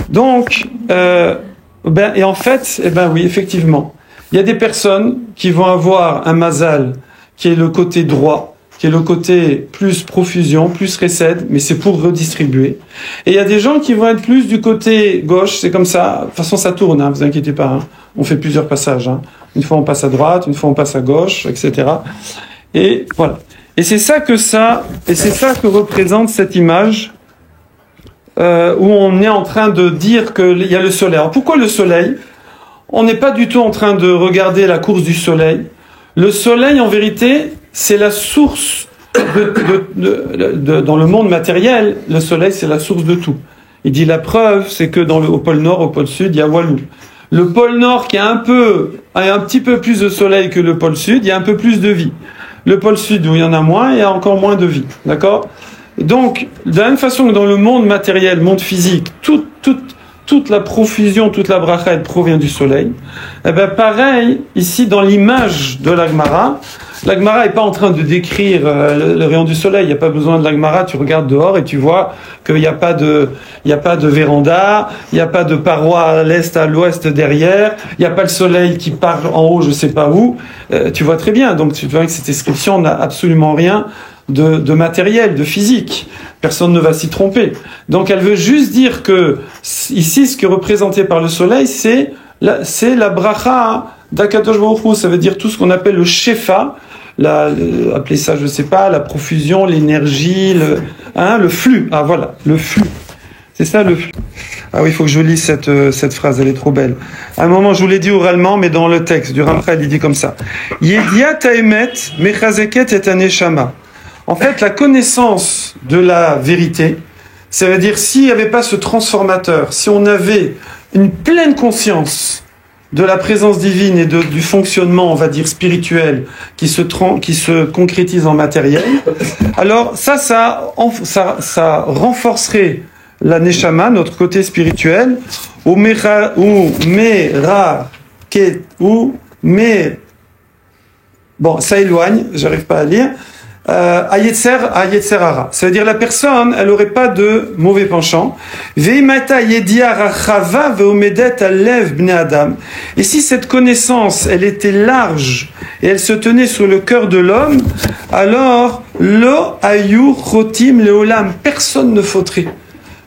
A: Donc, et en fait, oui, effectivement, il y a des personnes qui vont avoir un mazal, qui est le côté droit, qui est le côté plus profusion, plus recède, mais c'est pour redistribuer. Et il y a des gens qui vont être plus du côté gauche, c'est comme ça. De toute façon, ça tourne, hein, vous inquiétez pas. Hein. On fait plusieurs passages. Hein. Une fois on passe à droite, une fois on passe à gauche, etc. Et voilà. Et c'est ça que représente cette image où on est en train de dire qu'il y a le soleil. Alors pourquoi le soleil? On n'est pas du tout en train de regarder la course du soleil. Le soleil, en vérité, c'est la source dans le monde matériel. Le soleil, c'est la source de tout. Il dit la preuve, c'est que au pôle Nord, au pôle Sud, il y a Walou. Le pôle Nord qui a un petit peu plus de soleil que le pôle Sud, il y a un peu plus de vie. Le pôle Sud où il y en a moins, il y a encore moins de vie. D'accord? Donc, de la même façon que dans le monde matériel, monde physique, toute la profusion, toute la bracha, elle provient du soleil. Eh ben, pareil, ici, dans l'image de l'Agmara n'est pas en train de décrire le rayon du soleil. Il n'y a pas besoin de l'Agmara. Tu regardes dehors et tu vois qu'il n'y a pas de véranda, il n'y a pas de paroi à l'est, à l'ouest derrière, il n'y a pas le soleil qui part en haut, je sais pas où. Tu vois très bien. Donc, tu vois que cette description n'a absolument rien de matériel, de physique. Personne ne va s'y tromper. Donc, elle veut juste dire que ici, ce qui est représenté par le soleil, c'est la bracha d'Akadosh Baruch Hu. Ça veut dire tout ce qu'on appelle le shefa. Appelez ça, je sais pas, la profusion, l'énergie, le flux. Ah voilà, le flux. C'est ça le flux. Ah oui, il faut que je lise cette phrase, elle est trop belle. À un moment, je vous l'ai dit oralement, mais dans le texte du Ramchal, il dit comme ça. Yediat haemet mechazeket et haneshama. En fait, la connaissance de la vérité, ça veut dire s'il n'y avait pas ce transformateur, si on avait une pleine conscience de la présence divine et du fonctionnement, on va dire, spirituel qui se concrétise en matériel, alors ça renforcerait la neshama, notre côté spirituel, bon, ça éloigne, j'arrive pas à lire, Yetzer-Hara. Ça veut dire la personne, elle n'aurait pas de mauvais penchant. Veimata yediara chava veomedet alev bnei adam. Et si cette connaissance, elle était large et elle se tenait sur le cœur de l'homme, alors lo ayu chotim leolam. Personne ne faudrait.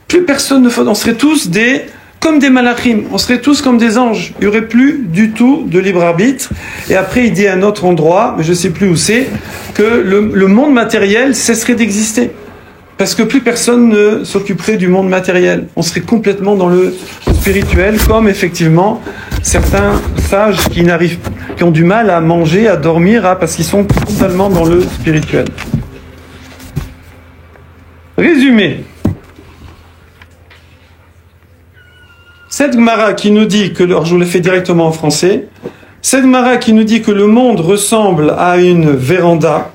A: Plus personne ne faudrait. On serait tous des comme des malachim, on serait tous comme des anges. Il n'y aurait plus du tout de libre arbitre. Et après, il dit à un autre endroit, mais je ne sais plus où c'est, que le monde matériel cesserait d'exister. Parce que plus personne ne s'occuperait du monde matériel. On serait complètement dans le spirituel, comme effectivement certains sages qui ont du mal à manger, à dormir, parce qu'ils sont totalement dans le spirituel. Résumé. Cette Gemara qui nous dit que, alors je vous l'ai fait directement en français, cette Gemara qui nous dit que le monde ressemble à une véranda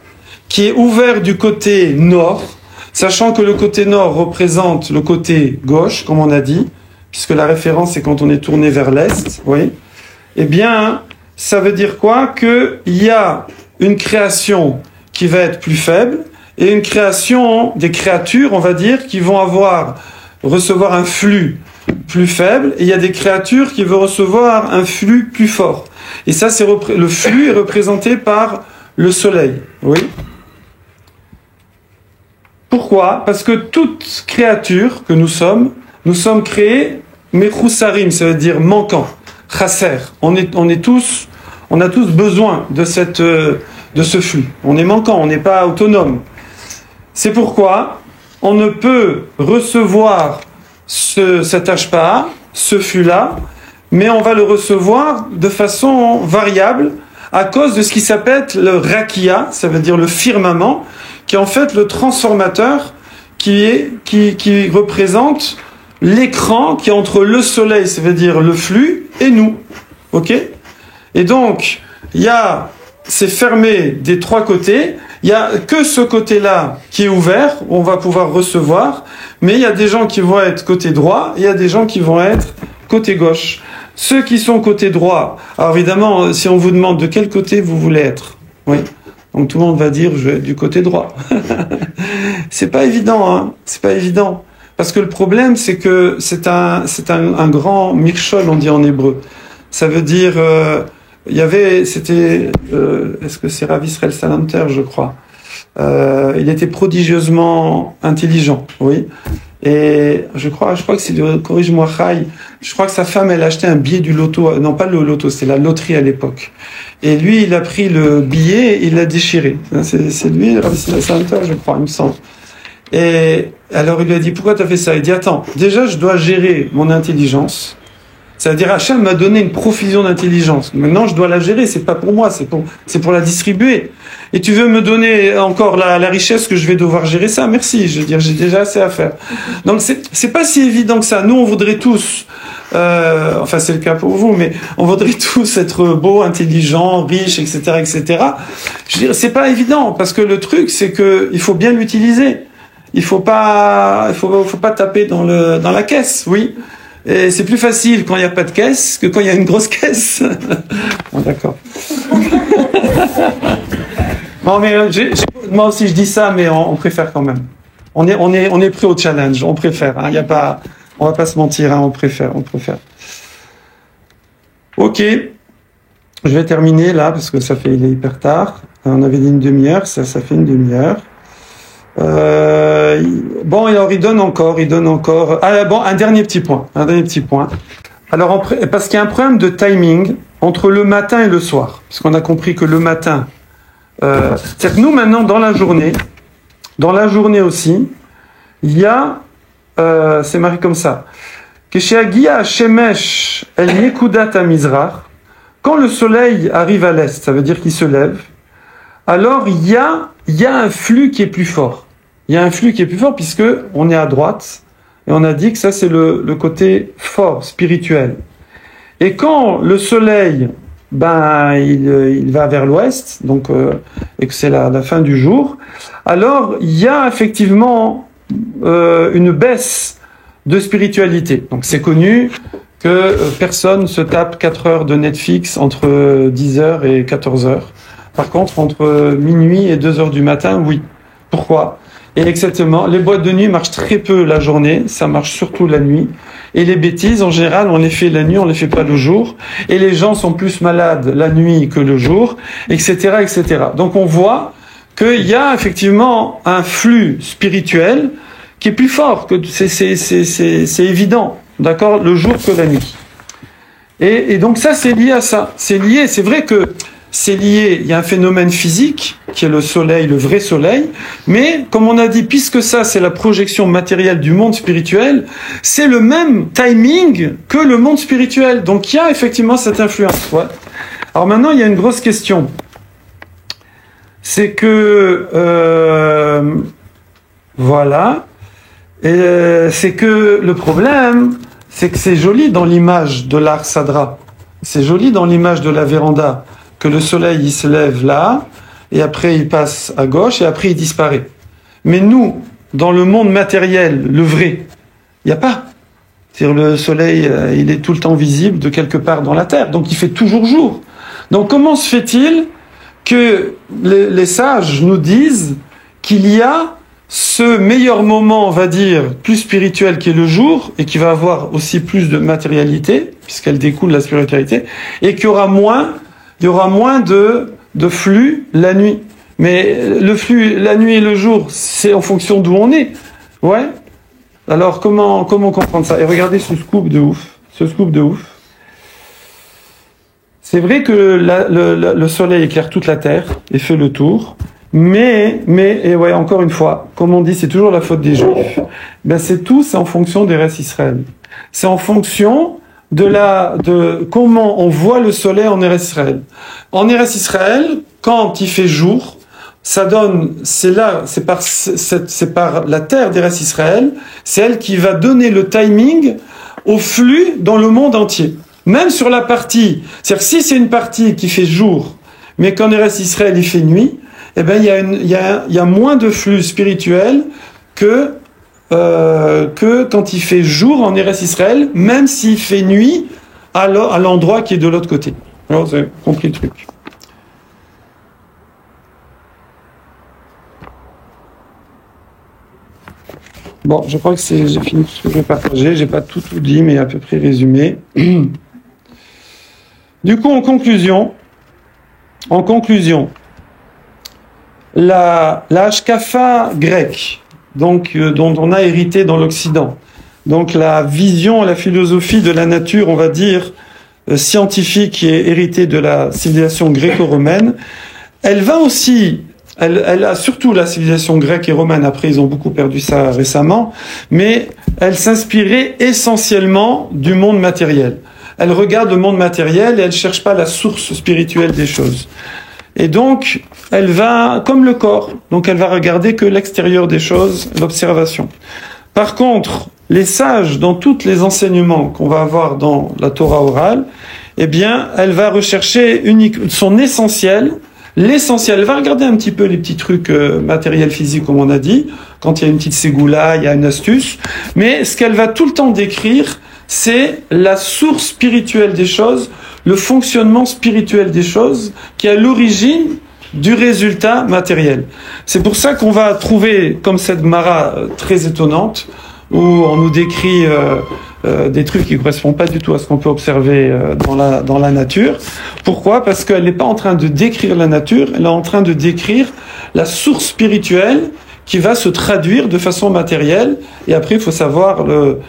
A: qui est ouverte du côté nord, sachant que le côté nord représente le côté gauche, comme on a dit, puisque la référence c'est quand on est tourné vers l'est, oui. Eh bien, ça veut dire quoi? Qu'il y a une création qui va être plus faible et une création des créatures, on va dire, qui vont recevoir un flux plus faible, et il y a des créatures qui vont recevoir un flux plus fort. Et ça, le flux est représenté par le soleil, oui. Pourquoi? Parce que toute créature que nous sommes créés mechussarim, ça veut dire manquant, chasser. On a tous besoin de ce flux. On est manquant, on n'est pas autonome. C'est pourquoi on ne peut recevoir cet hashpa, ce flux-là, mais on va le recevoir de façon variable à cause de ce qui s'appelle le rakia, ça veut dire le firmament, qui est en fait le transformateur qui représente l'écran qui est entre le soleil, ça veut dire le flux, et nous. Ok? Et donc, c'est fermé des trois côtés. Il y a que ce côté-là qui est ouvert, où on va pouvoir recevoir, mais il y a des gens qui vont être côté droit, et il y a des gens qui vont être côté gauche. Ceux qui sont côté droit, alors évidemment, si on vous demande de quel côté vous voulez être, oui. Donc tout le monde va dire je vais être du côté droit. C'est pas évident, hein. C'est pas évident. Parce que le problème, c'est que c'est un grand mikshol, on dit en hébreu. Ça veut dire, est-ce que c'est Rav Israël Salanter, je crois. Il était prodigieusement intelligent, oui. Et je crois que c'est corrige-moi Chai, je crois que sa femme, elle a acheté un billet du loto, non pas le loto, c'était la loterie à l'époque. Et lui, il a pris le billet et il l'a déchiré. C'est lui, Rav Israël Salanter, je crois, il me semble. Et alors il lui a dit, pourquoi tu as fait ça? Il dit, attends, déjà je dois gérer mon intelligence. C'est-à-dire Hachem m'a donné une profusion d'intelligence. Maintenant je dois la gérer, c'est pas pour moi, c'est pour la distribuer. Et tu veux me donner encore la richesse que je vais devoir gérer ça? Merci, je veux dire, j'ai déjà assez à faire. Donc c'est pas si évident que ça. Nous on voudrait tous, enfin c'est le cas pour vous, mais on voudrait tous être beaux, intelligents, riches, etc., etc. Je veux dire, c'est pas évident, parce que le truc c'est que il faut bien l'utiliser. Il faut pas taper dans la caisse, oui. Et c'est plus facile quand il n'y a pas de caisse que quand il y a une grosse caisse. Bon, d'accord. Non, mais moi aussi je dis ça, mais on préfère quand même. On est prêt au challenge, on préfère. Hein, on va pas se mentir, hein, on préfère. Ok, je vais terminer là parce que il est hyper tard. On avait dit une demi-heure, ça fait une demi-heure. Bon, alors il donne encore. Ah bon, un dernier petit point. Alors, parce qu'il y a un problème de timing entre le matin et le soir, parce qu'on a compris que le matin, c'est que nous maintenant dans la journée aussi, il y a, c'est marqué comme ça, que chez Agia Shemesh El Yekudat Amizrach, quand le soleil arrive à l'est, ça veut dire qu'il se lève. Alors il y a un flux qui est plus fort. Il y a un flux qui est plus fort puisque on est à droite et on a dit que ça c'est le côté fort, spirituel. Et quand le soleil, il va vers l'ouest, donc et que c'est la fin du jour, alors il y a effectivement une baisse de spiritualité. Donc c'est connu que personne se tape 4 heures de Netflix entre 10h et 14h. Par contre, entre minuit et 2h du matin, oui. Pourquoi? Et exactement, les boîtes de nuit marchent très peu la journée, ça marche surtout la nuit. Et les bêtises, en général, on les fait la nuit, on les fait pas le jour. Et les gens sont plus malades la nuit que le jour, etc., etc. Donc on voit qu'il y a effectivement un flux spirituel qui est plus fort, que c'est évident. d'accord, le jour que la nuit. Et donc ça, c'est lié à ça. C'est lié, c'est vrai que c'est lié, il y a un phénomène physique, qui est le soleil, le vrai soleil, mais comme on a dit, puisque ça, c'est la projection matérielle du monde spirituel, c'est le même timing que le monde spirituel. Donc il y a effectivement cette influence. Ouais. Alors maintenant, il y a une grosse question. C'est que, voilà, et c'est que le problème, c'est que c'est joli dans l'image de l'Ark Sadra, c'est joli dans l'image de la véranda, que le soleil il se lève là, et après il passe à gauche, et après il disparaît. Mais nous, dans le monde matériel, le vrai, il n'y a pas. C'est-à-dire le soleil, il est tout le temps visible de quelque part dans la terre, donc il fait toujours jour. Donc comment se fait-il que les sages nous disent qu'il y a ce meilleur moment, on va dire, plus spirituel qui est le jour, et qui va avoir aussi plus de matérialité, puisqu'elle découle de la spiritualité, et qu'il y aura moins de flux la nuit. Mais le flux, la nuit et le jour, c'est en fonction d'où on est. Ouais. Alors comment comprendre ça? Et regardez ce scoop de ouf. C'est vrai que le soleil éclaire toute la terre et fait le tour. Mais, et ouais, encore une fois, comme on dit, c'est toujours la faute des Juifs. Ben c'est en fonction des Eretz Israël. C'est en fonction de comment on voit le soleil en Eretz Israël. En Eretz Israël, quand il fait jour, c'est par la terre d'Eretz Israël, c'est elle qui va donner le timing au flux dans le monde entier. Même sur la partie, c'est-à-dire que si c'est une partie qui fait jour, mais qu'en Eretz Israël il fait nuit, eh ben il y a moins de flux spirituel que quand il fait jour en Eretz Israël, même s'il fait nuit à l'endroit qui est de l'autre côté. Alors vous avez compris le truc. Bon, je crois que j'ai fini tout ce que je vais partager. J'ai pas tout dit, mais à peu près résumé. Du coup, en conclusion, la hashkafa grecque, donc dont on a hérité dans l'Occident, donc la vision, la philosophie de la nature, on va dire scientifique, qui est héritée de la civilisation gréco-romaine, elle va aussi, elle a surtout la civilisation grecque et romaine. Après, ils ont beaucoup perdu ça récemment, mais elle s'inspirait essentiellement du monde matériel. Elle regarde le monde matériel et elle cherche pas la source spirituelle des choses. Et donc, elle va, comme le corps, donc elle va regarder que l'extérieur des choses, l'observation. Par contre, les sages, dans tous les enseignements qu'on va avoir dans la Torah orale, eh bien, elle va rechercher son essentiel. L'essentiel, elle va regarder un petit peu les petits trucs matériels, physiques, comme on a dit. Quand il y a une petite ségoula, il y a une astuce. Mais ce qu'elle va tout le temps décrire, c'est la source spirituelle des choses, le fonctionnement spirituel des choses, qui est à l'origine du résultat matériel. C'est pour ça qu'on va trouver, comme cette Mara très étonnante, où on nous décrit des trucs qui ne correspondent pas du tout à ce qu'on peut observer dans la nature. Pourquoi? Parce qu'elle n'est pas en train de décrire la nature, elle est en train de décrire la source spirituelle qui va se traduire de façon matérielle, et après il faut savoir le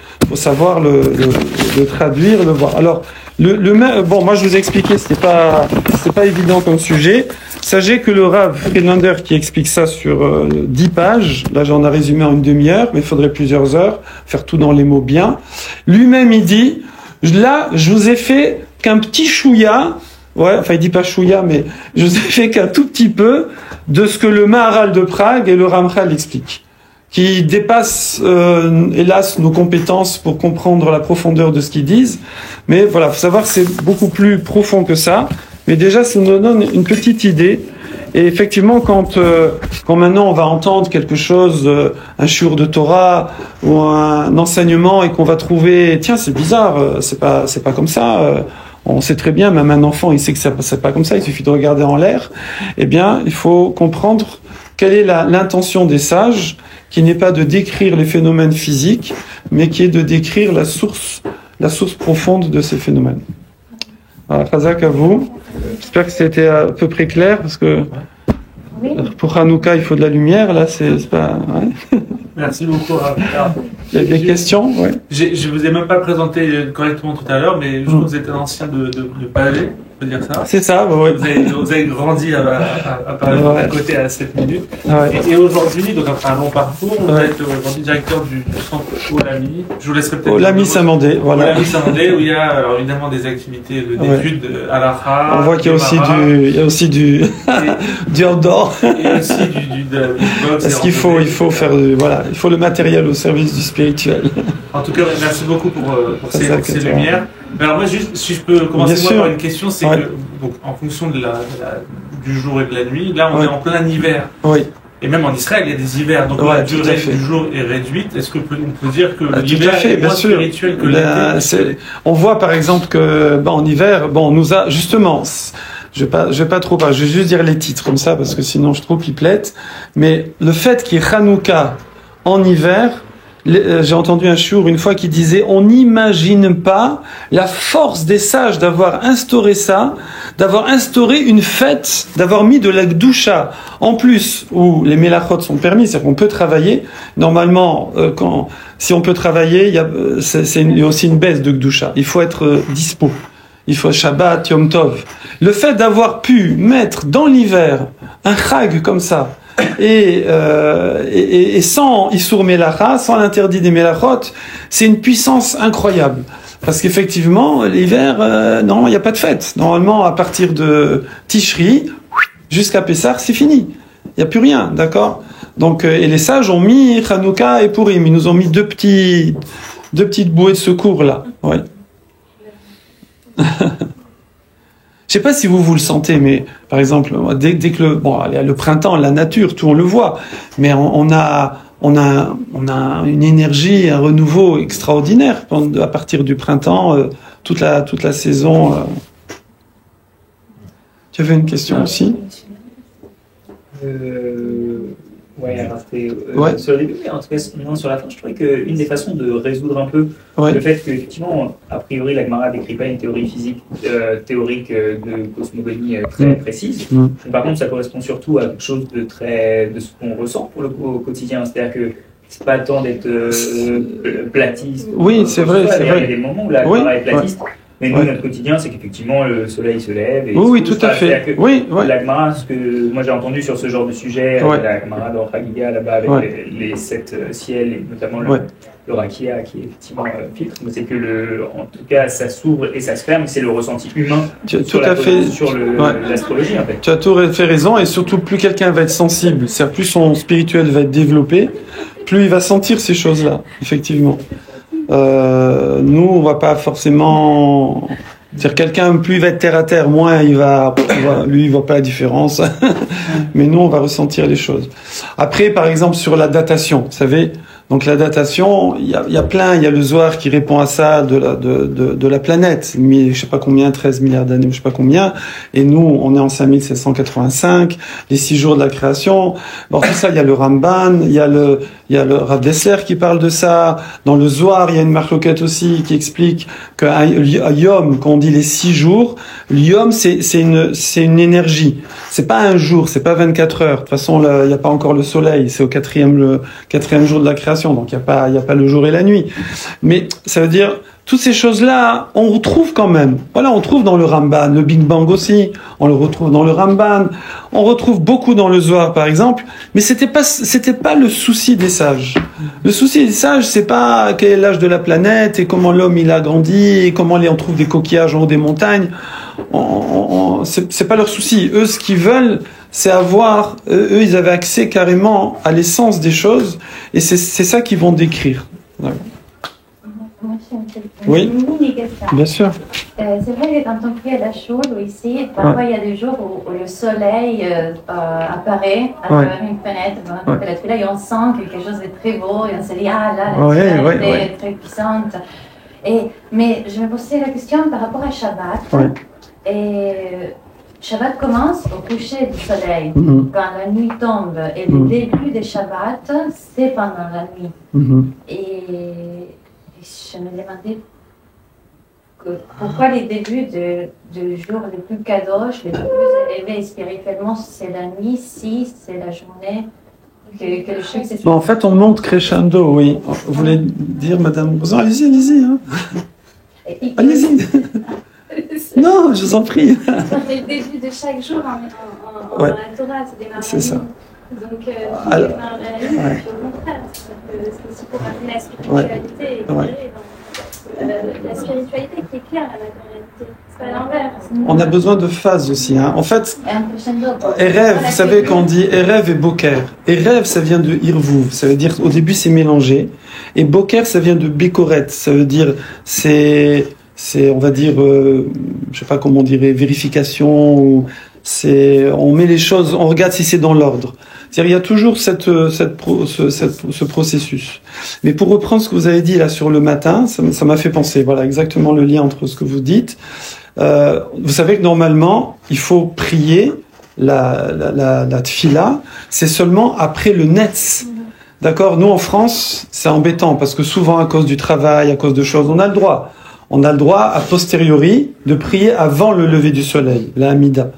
A: traduire, le voir. Alors bon, moi je vous ai expliqué, c'est pas évident comme sujet. Sachez que le Rav Friedlander qui explique ça sur 10 pages, là j'en ai résumé en une demi-heure, mais il faudrait plusieurs heures, faire tout dans les mots bien. Lui-même il dit, là je vous ai fait qu'un petit chouïa, enfin il dit pas chouïa, mais je vous ai fait qu'un tout petit peu de ce que le Maharal de Prague et le Ramchal expliquent, qui dépasse hélas nos compétences pour comprendre la profondeur de ce qu'ils disent. Mais voilà, faut savoir que c'est beaucoup plus profond que ça. Mais déjà, ça nous donne une petite idée. Et effectivement, quand maintenant on va entendre quelque chose, un shiur de Torah ou un enseignement, et qu'on va trouver, tiens, c'est bizarre, c'est pas comme ça. On sait très bien, même un enfant, il sait que c'est pas comme ça. Il suffit de regarder en l'air. Eh bien, il faut comprendre quelle est l'intention des sages, qui n'est pas de décrire les phénomènes physiques, mais qui est de décrire la source profonde de ces phénomènes. Voilà, Khazak à vous. J'espère que c'était à peu près clair, parce que
B: Oui.
A: pour Hanouka, il faut de la lumière, là, c'est pas... Ouais.
D: Merci beaucoup. Alors,
A: Il y a des questions? Oui.
D: je vous ai même pas présenté correctement tout à l'heure, mais je trouve que vous êtes un ancien de Pavé, on peut dire ça.
A: C'est ça, oui.
D: Vous avez grandi à Pavé,
A: Ouais.
D: à côté à 7 minutes.
A: Ouais.
D: Et aujourd'hui, donc après un long parcours, vous
A: Ouais.
D: êtes aujourd'hui directeur du centre Olami. Je vous laisserai peut-être.
A: Olami Samandé, voilà.
D: Olami Samandé, où il y a alors évidemment des activités d'études à l'Akha.
A: On voit qu'il y a aussi du du outdoor.
D: Et aussi du box.
A: Parce qu'il faut faire, voilà, il faut le matériel au service du spirituel.
D: En tout cas, merci beaucoup pour
A: C'est
D: ces,
A: ça
D: pour ces
A: que tu
D: lumières. Mais alors moi, juste, si je peux commencer
A: Bien
D: moi
A: sûr.
D: par une question, c'est
A: Ouais.
D: que donc, en fonction du jour et de la nuit, là on
A: Ouais.
D: est en plein hiver.
A: Oui.
D: Et même en Israël, il y a des hivers. Donc
A: Ouais,
D: la
A: tout à
D: durée
A: fait.
D: du jour est réduite. Est-ce qu'on peut dire que
A: Ah, tout
D: l'hiver
A: à fait,
D: est
A: bien
D: moins
A: sûr.
D: spirituel que
A: Ben,
D: l'été?
A: on voit par exemple que en hiver, on nous a justement, je vais pas trop parler, je vais juste dire les titres comme ça parce que sinon je trouve pipelette. Mais le fait qu'il y ait Hanouka en hiver, j'ai entendu un chiour une fois qui disait on n'imagine pas la force des sages d'avoir instauré ça, d'avoir instauré une fête, d'avoir mis de la gdoucha en plus où les mélachot sont permis, c'est-à-dire qu'on peut travailler. Normalement, si on peut travailler, il y a aussi une baisse de gdoucha. Il faut être dispo. Il faut Shabbat, Yom Tov. Le fait d'avoir pu mettre dans l'hiver un chag comme ça, et sans Issour Melacha, sans l'interdit des Melachot, c'est une puissance incroyable. Parce qu'effectivement, l'hiver, non, il n'y a pas de fête. Normalement, à partir de Tishri, jusqu'à Pessah, c'est fini. Il n'y a plus rien, d'accord? Donc, et les sages ont mis Hanouka et Purim. Ils nous ont mis deux petites bouées de secours, là. Ouais. Je sais pas si vous le sentez, mais par exemple, dès que le printemps, la nature, tout on le voit, mais on a une énergie, un renouveau extraordinaire à partir du printemps, toute la saison. Tu avais une question aussi?
C: Ouais, alors c'était
A: Ouais.
C: sur le début, mais en tout cas non, sur la fin, je trouvais qu'une des façons de résoudre un peu
A: Ouais.
C: le fait qu'effectivement, a priori, la Gemara décrit pas une théorie physique théorique de cosmogonie très précise.
A: Mm.
C: Par contre, ça correspond surtout à quelque chose de ce qu'on ressent pour le coup au quotidien. C'est-à-dire que c'est pas tant d'être platiste.
A: Oui, c'est vrai, c'est
C: Il y a
A: vrai.
C: des moments où la
A: Oui,
C: Gemara est platiste. Mais nous,
A: Ouais.
C: notre quotidien, c'est qu'effectivement, le soleil se lève. Et
A: Oui,
C: tout
A: tout à fait.
C: C'est-à-dire que
A: Oui, ouais.
C: la Gemara, ce que moi j'ai entendu sur ce genre de sujet,
A: Ouais.
C: la Gemara dans Chagiga, là-bas, avec
A: Ouais.
C: les 7 ciels, et notamment
A: Ouais.
C: le Rakia, qui est effectivement filtre, mais c'est que en tout cas, ça s'ouvre et ça se ferme, c'est le ressenti humain
A: Tout
C: sur
A: à fait. Ouais.
C: l'astrologie, en fait.
A: Tu as tout fait raison, et surtout plus quelqu'un va être sensible, c'est-à-dire plus son spirituel va être développé, plus il va sentir ces choses-là, effectivement. Nous, on va pas forcément... C'est-à-dire quelqu'un, plus il va être terre à terre, moins lui, il voit pas la différence. Mais nous, on va ressentir les choses. Après, par exemple, sur la datation, vous savez, donc la datation, il y a le Zohar qui répond à ça de la planète, je sais pas combien, 13 milliards d'années, je sais pas combien, et nous, on est en 5785, les 6 jours de la création. Bon, tout ça, il y a le Ramban, il y a le Rav Dessler qui parle de ça. Dans le Zohar, il y a une marloquette aussi qui explique qu'un yom, quand on dit les 6 jours, le yom, c'est une énergie. C'est pas un jour, c'est pas 24 heures. De toute façon, il n'y a pas encore le soleil, c'est au quatrième jour de la création. Donc il y a pas le jour et la nuit. Mais ça veut dire toutes ces choses-là, on retrouve quand même. Voilà, on trouve dans le Ramban, le Big Bang aussi, on le retrouve dans le Ramban, on retrouve beaucoup dans le Zohar par exemple, mais c'était pas le souci des sages. Le souci des sages, c'est pas quel est l'âge de la planète et comment l'homme il a grandi et comment on trouve des coquillages en haut des montagnes. C'est pas leur souci. Eux, ce qu'ils veulent, c'est avoir, eux, ils avaient accès carrément à l'essence des choses, et c'est ça qu'ils vont décrire. Voilà.
B: Moi, j'ai
A: Oui.
B: une mini question.
A: Bien sûr.
B: C'est vrai que quand on fait la choule ou ici, parfois il y a des jours où le soleil apparaît à travers une fenêtre, dans la tefila, et on sent que quelque chose de très beau, et on se dit, ah là, la tefila est très puissante. Mais je me posais la question par rapport à Shabbat.
A: Ouais.
B: Et Shabbat commence au coucher du soleil, quand la nuit tombe, et le début de Shabbat, c'est pendant la nuit. Et je me demandais pourquoi les débuts du jour le plus kadosh, le plus élevé spirituellement, c'est la nuit, si c'est la journée que le chef c'est...
A: Bon, en fait, on monte crescendo, oui. Vous voulez dire, Madame Bouzan, allez-y, allez-y. Hein. Allez-y. Non, je vous en prie.
E: Le début de chaque jour en
A: Ouais.
E: la Torah, c'est des
A: C'est ça.
E: Donc,
A: Alors,
E: au contraire, c'est aussi pour amener la spiritualité et
A: Ouais.
E: la spiritualité qui est claire à la réalité. C'est pas l'inverse.
A: On a besoin de phases aussi. Hein. En fait,
B: Et un crescendo.
A: Erev, vous savez qu'on dit Erev et Boker. Erev, ça vient de Irvuv. Ça veut dire, au début, c'est mélangé. Et Boker, ça vient de Bekoret. Ça veut dire, c'est on va dire, je sais pas comment on dirait, vérification. Ou on met les choses, on regarde si c'est dans l'ordre. C'est-à-dire, il y a toujours ce processus. Mais pour reprendre ce que vous avez dit là sur le matin, ça m'a fait penser. Voilà, exactement le lien entre ce que vous dites. Vous savez que normalement, il faut prier la tfila, c'est seulement après le netz. D'accord? Nous, en France, c'est embêtant parce que souvent, à cause du travail, à cause de choses, on a le droit. On a le droit, a posteriori, de prier avant le lever du soleil, la Hamida.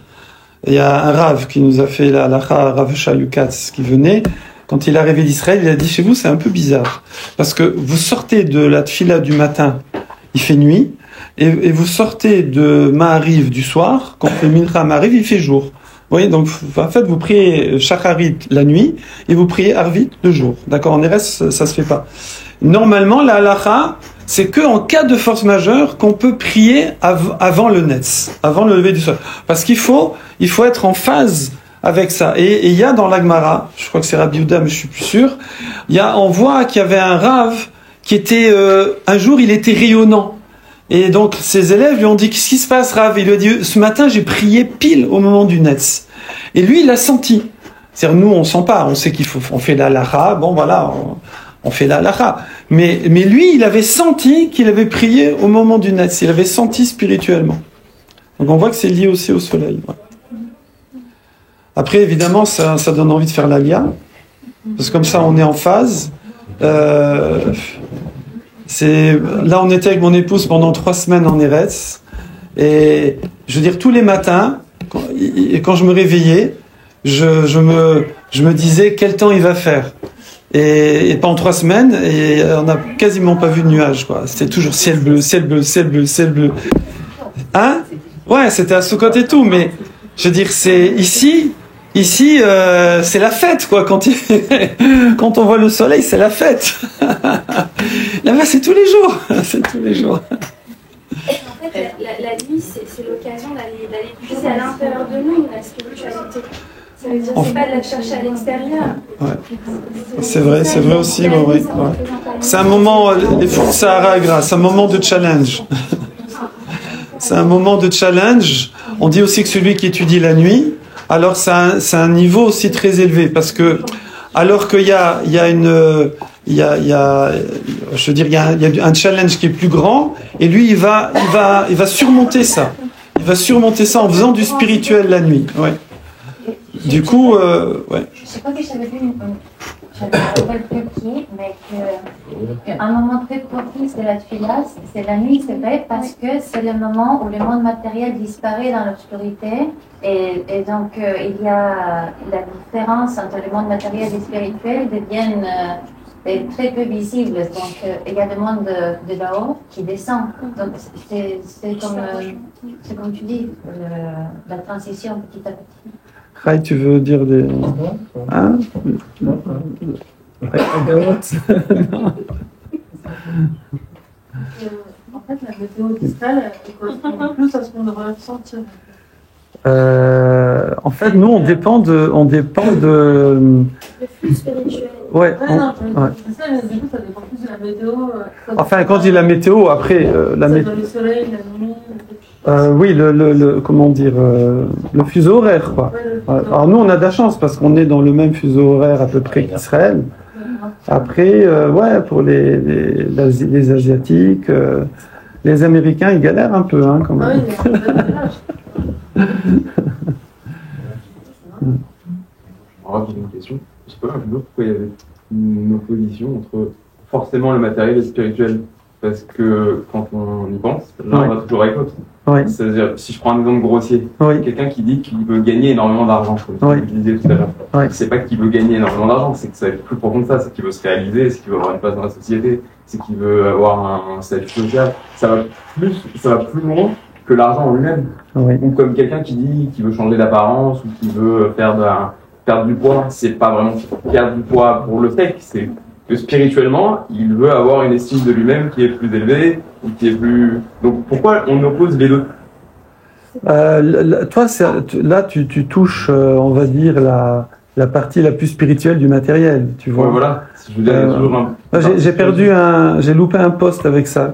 A: Il y a un Rav qui nous a fait la halakha, Rav Chalukatz, qui venait. Quand il est arrivé d'Israël, il a dit, chez vous, c'est un peu bizarre. Parce que vous sortez de la tfila du matin, il fait nuit, et vous sortez de Ma'ariv du soir, quand on fait Mincha Ma'ariv, il fait jour. Vous voyez, donc, en fait, vous priez Shacharit la nuit, et vous priez Arvit le jour. D'accord? En RS, ça se fait pas. Normalement, la halakha, c'est que en cas de force majeure qu'on peut prier avant le netz, avant le lever du soleil. Parce qu'il faut être en phase avec ça. Et il y a dans l'Agmara, je crois que c'est Rabbi Yehuda, mais je suis plus sûr, on voit qu'il y avait un Rav qui était, un jour, il était rayonnant. Et donc, ses élèves lui ont dit, qu'est-ce qui se passe, Rav? Il lui a dit, ce matin, j'ai prié pile au moment du netz. Et lui, il l'a senti. C'est-à-dire, nous, on sent pas, on sait on fait la halakha, bon, voilà, on fait la halakha. Mais lui, il avait senti qu'il avait prié au moment du netz. Il avait senti spirituellement. Donc on voit que c'est lié aussi au soleil. Ouais. Après, évidemment, ça donne envie de faire l'alia. Parce que comme ça, on est en phase. Là, on était avec mon épouse pendant 3 semaines en Eretz. Et je veux dire, tous les matins, quand je me réveillais, je me disais quel temps il va faire. Et pendant 3 semaines, et on n'a quasiment pas vu de nuages, quoi. C'était toujours ciel bleu, ciel bleu, ciel bleu, ciel bleu. Hein? Ouais, c'était à Soukot et tout, mais je veux dire, c'est ici, c'est la fête, quoi. Quand on voit le soleil, c'est la fête. Là-bas, c'est tous les jours. C'est tous les jours.
E: En fait, la nuit, c'est l'occasion d'aller puiser à l'intérieur de nous la spiritualité. Ça veut dire c'est pas de la chercher à l'extérieur.
A: Ouais. C'est vrai aussi, ouais. C'est un moment, les fous de Sahara Agra, c'est un moment de challenge. C'est un moment de challenge. On dit aussi que celui qui étudie la nuit, alors c'est un niveau aussi très élevé, parce que alors qu'il y a un challenge qui est plus grand, et lui il va surmonter ça. Il va surmonter ça en faisant du spirituel la nuit. Ouais. Du coup, ouais.
B: Je crois que j'avais vu j'avais pas le petit, mais qu'un moment très propice de la tfila, c'est la nuit, c'est vrai, parce que c'est le moment où le monde matériel disparaît dans l'obscurité, et donc il y a la différence entre le monde matériel et spirituel deviennent très peu visibles. Donc il y a le monde de là-haut qui descend. Donc c'est comme tu dis, la transition petit à petit.
A: Rai, tu veux dire des... Hein?
F: En fait, la météo d'Israël, elle correspond plus à ce qu'on devrait ressentir.
A: En fait, nous, on dépend de...
E: Le flux spirituel.
A: Ouais.
F: C'est ça, mais du coup, ça dépend plus de la météo.
A: Enfin, quand je dis la météo, après...
F: le soleil, la nuit...
A: oui, comment dire, le fuseau horaire, quoi. Alors nous, on a de la chance parce qu'on est dans le même fuseau horaire à peu près qu'Israël. Après, ouais, pour les Asiatiques, les Américains, ils galèrent un peu, hein, quand même.
G: Alors, j'ai une question. Je sais pas pourquoi il y avait une opposition entre forcément le matériel et le spirituel. parce que quand on y pense, l'un va toujours avec l'autre.
A: Oui.
G: C'est-à-dire, si je prends un exemple grossier,
A: Oui.
G: quelqu'un qui dit qu'il veut gagner énormément d'argent, comme je disais tout à l'heure,
A: Oui.
G: c'est pas qu'il veut gagner énormément d'argent, c'est que ça va être plus profond que ça, c'est qu'il veut se réaliser, c'est qu'il veut avoir une place dans la société, c'est qu'il veut avoir un statut social. Ça va plus loin que l'argent en lui-même.
A: Oui.
G: Ou comme quelqu'un qui dit qu'il veut changer d'apparence ou qui veut perdre du poids, c'est pas vraiment perdre du poids pour le fait, c'est que spirituellement, il veut avoir une estime de lui-même qui est plus élevée, ou qui est plus... Donc pourquoi on oppose les deux?
A: Toi, là, tu touches, on va dire, la partie la plus spirituelle du matériel, tu vois.
G: Ouais, voilà. Si je veux dire, toujours
A: j'ai loupé un poste avec ça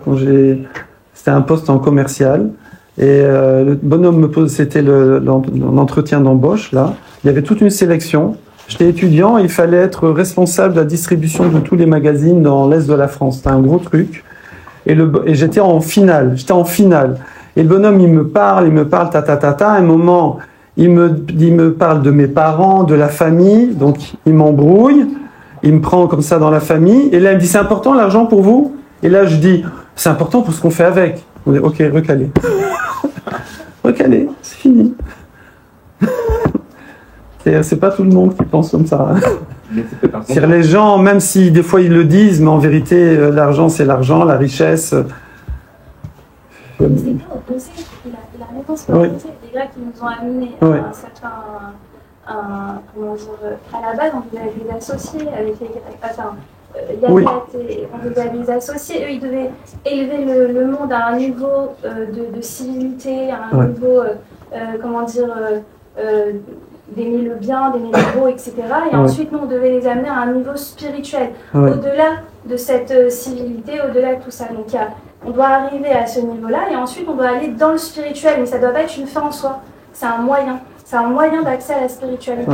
A: c'était un poste en commercial et le bonhomme me pose, c'était l'entretien d'embauche là. Il y avait toute une sélection. J'étais étudiant, il fallait être responsable de la distribution de tous les magazines dans l'est de la France. C'était un gros truc. Et j'étais en finale. Et le bonhomme, il me parle, À un moment, il me parle de mes parents, de la famille. Donc, il m'embrouille. Il me prend comme ça dans la famille. Et là, il me dit, c'est important l'argent pour vous? Et là, je dis, c'est important pour ce qu'on fait avec. On dit, ok, recalé. Recalé, c'est fini. C'est pas tout le monde qui pense comme ça. C'est les gens, même si des fois ils le disent, mais en vérité, l'argent c'est l'argent, la richesse.
E: C'est pas opposé, il a raison, c'est pas opposé. Les Grecs qui nous ont amenés à un certain. Comment dire, à la base, on devait les associer avec les Grecs. Enfin, on devait les associer. Eux, ils devaient élever le monde à un niveau de civilité, à un niveau, comment dire, d'aimer le bien, d'aimer le beau, etc. Et ensuite, nous, on devait les amener à un niveau spirituel, au-delà de cette civilité, au-delà de tout ça. Donc, on doit arriver à ce niveau-là, et ensuite, on doit aller dans le spirituel, mais ça ne doit pas être une fin en soi. C'est un moyen d'accès à la spiritualité.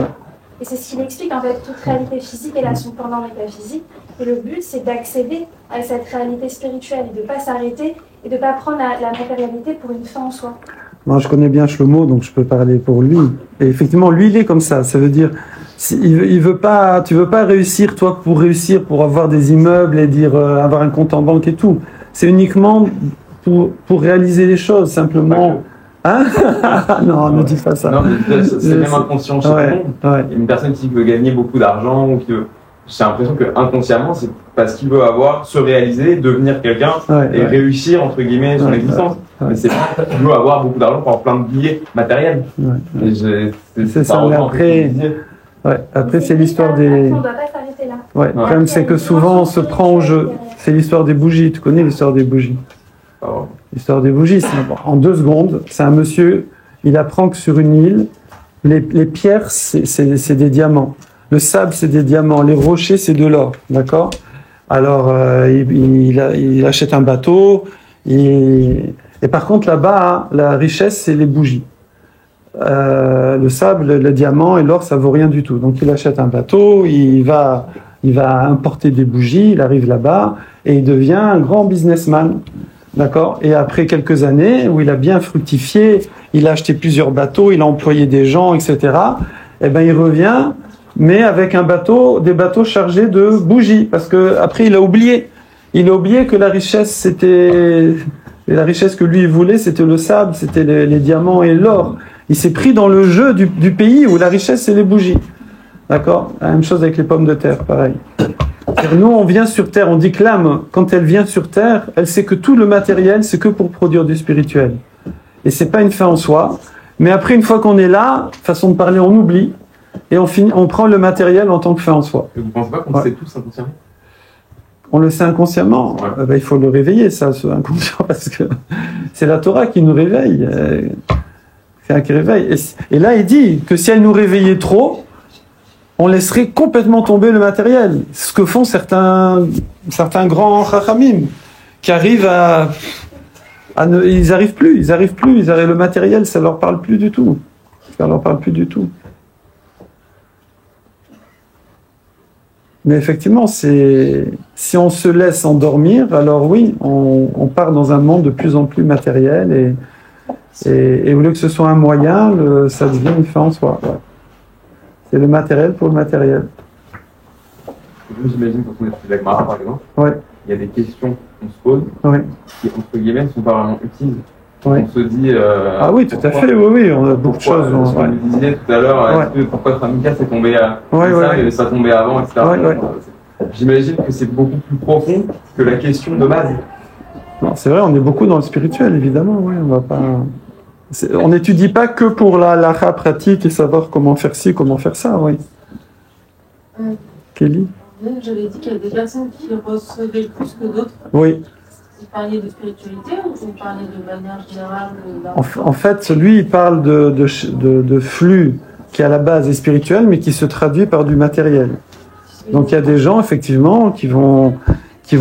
E: Et c'est ce qu'il explique, en fait, toute réalité physique, elle a son pendant métaphysique, et le but, c'est d'accéder à cette réalité spirituelle, et de ne pas s'arrêter, et de ne pas prendre la matérialité pour une fin en soi.
A: Moi, je connais bien Shlomo, donc je peux parler pour lui. Et effectivement, lui, il est comme ça. Ça veut dire, il veut pas, tu veux pas réussir, toi, pour avoir des immeubles et dire, avoir un compte en banque et tout. C'est uniquement pour réaliser les choses, simplement. Hein? Non, ne dis pas ça.
G: Non, mais c'est même inconscient chez tout le monde. Une personne qui veut gagner beaucoup d'argent, ou qui veut... J'ai l'impression que inconsciemment, c'est parce qu'il veut se réaliser, devenir quelqu'un et réussir, entre guillemets, son existence. Mais c'est pas qu'il veut avoir beaucoup d'argent pour avoir plein de billets matériels.
A: C'est ça, mais après c'est l'histoire des...
E: On ne doit pas s'arrêter là.
A: Le problème, c'est que souvent, on se prend au jeu. C'est l'histoire des bougies. Tu connais l'histoire des bougies? L'histoire des bougies, en 2 secondes, c'est un monsieur, il apprend que sur une île, les pierres, c'est des diamants. Le sable, c'est des diamants. Les rochers, c'est de l'or. D'accord? Alors, il achète un bateau. Et par contre, là-bas, la richesse, c'est les bougies. Le sable, le diamant et l'or, ça vaut rien du tout. Donc, il achète un bateau. Il va importer des bougies. Il arrive là-bas et il devient un grand businessman. D'accord? Et après quelques années où il a bien fructifié, il a acheté plusieurs bateaux, il a employé des gens, etc. Eh ben, il revient, mais avec des bateaux chargés de bougies, parce que après il a oublié que la richesse que lui il voulait, c'était le sable, c'était les diamants et l'or. Il s'est pris dans le jeu du pays où la richesse c'est les bougies. D'accord? La même chose avec les pommes de terre, pareil. Nous, on vient sur terre, on dit que l'âme, quand elle vient sur terre, elle sait que tout le matériel, c'est que pour produire du spirituel. Et c'est pas une fin en soi. Mais après, une fois qu'on est là, façon de parler, on oublie. Et on prend le matériel en tant que fin en soi.
G: Et vous ne pensez pas qu'on le sait tous inconsciemment?
A: On le sait inconsciemment. Il faut le réveiller, ça, ce inconscient, parce que c'est la Torah qui nous réveille. C'est elle qui réveille. Et là, il dit que si elle nous réveillait trop, on laisserait complètement tomber le matériel. Ce que font certains grands chachamim, qui arrivent ils n'arrivent plus. Le matériel, ça leur parle plus du tout. Mais effectivement, si on se laisse endormir, alors oui, on part dans un monde de plus en plus matériel et au lieu que ce soit un moyen, ça devient une fin en soi. Ouais. C'est le matériel pour le matériel.
G: J'imagine quand on est avec Mara, par exemple.
A: Ouais.
G: il y a des questions qu'on se pose qui, entre guillemets, ne sont pas vraiment utiles.
A: Ouais.
G: On se dit.
A: Ah oui, tout à fait, oui, on a beaucoup de choses.
G: Ce qu'on disait tout à l'heure, pourquoi Tramika s'est tombé à ça tombé avant, etc. J'imagine que c'est beaucoup plus profond que la question de base.
A: Non, c'est vrai, on est beaucoup dans le spirituel, évidemment. Oui, on va pas. On n'étudie pas que pour la halakha pratique et savoir comment faire ci, comment faire ça, oui. Kelly?
F: J'avais dit qu'il y a des personnes qui recevaient plus que d'autres.
A: Oui.
F: Vous parliez de spiritualité ou vous parliez de manière générale
A: en fait, lui, il parle de flux qui à la base est spirituel, mais qui se traduit par du matériel. Donc il y a des gens, effectivement, qui vont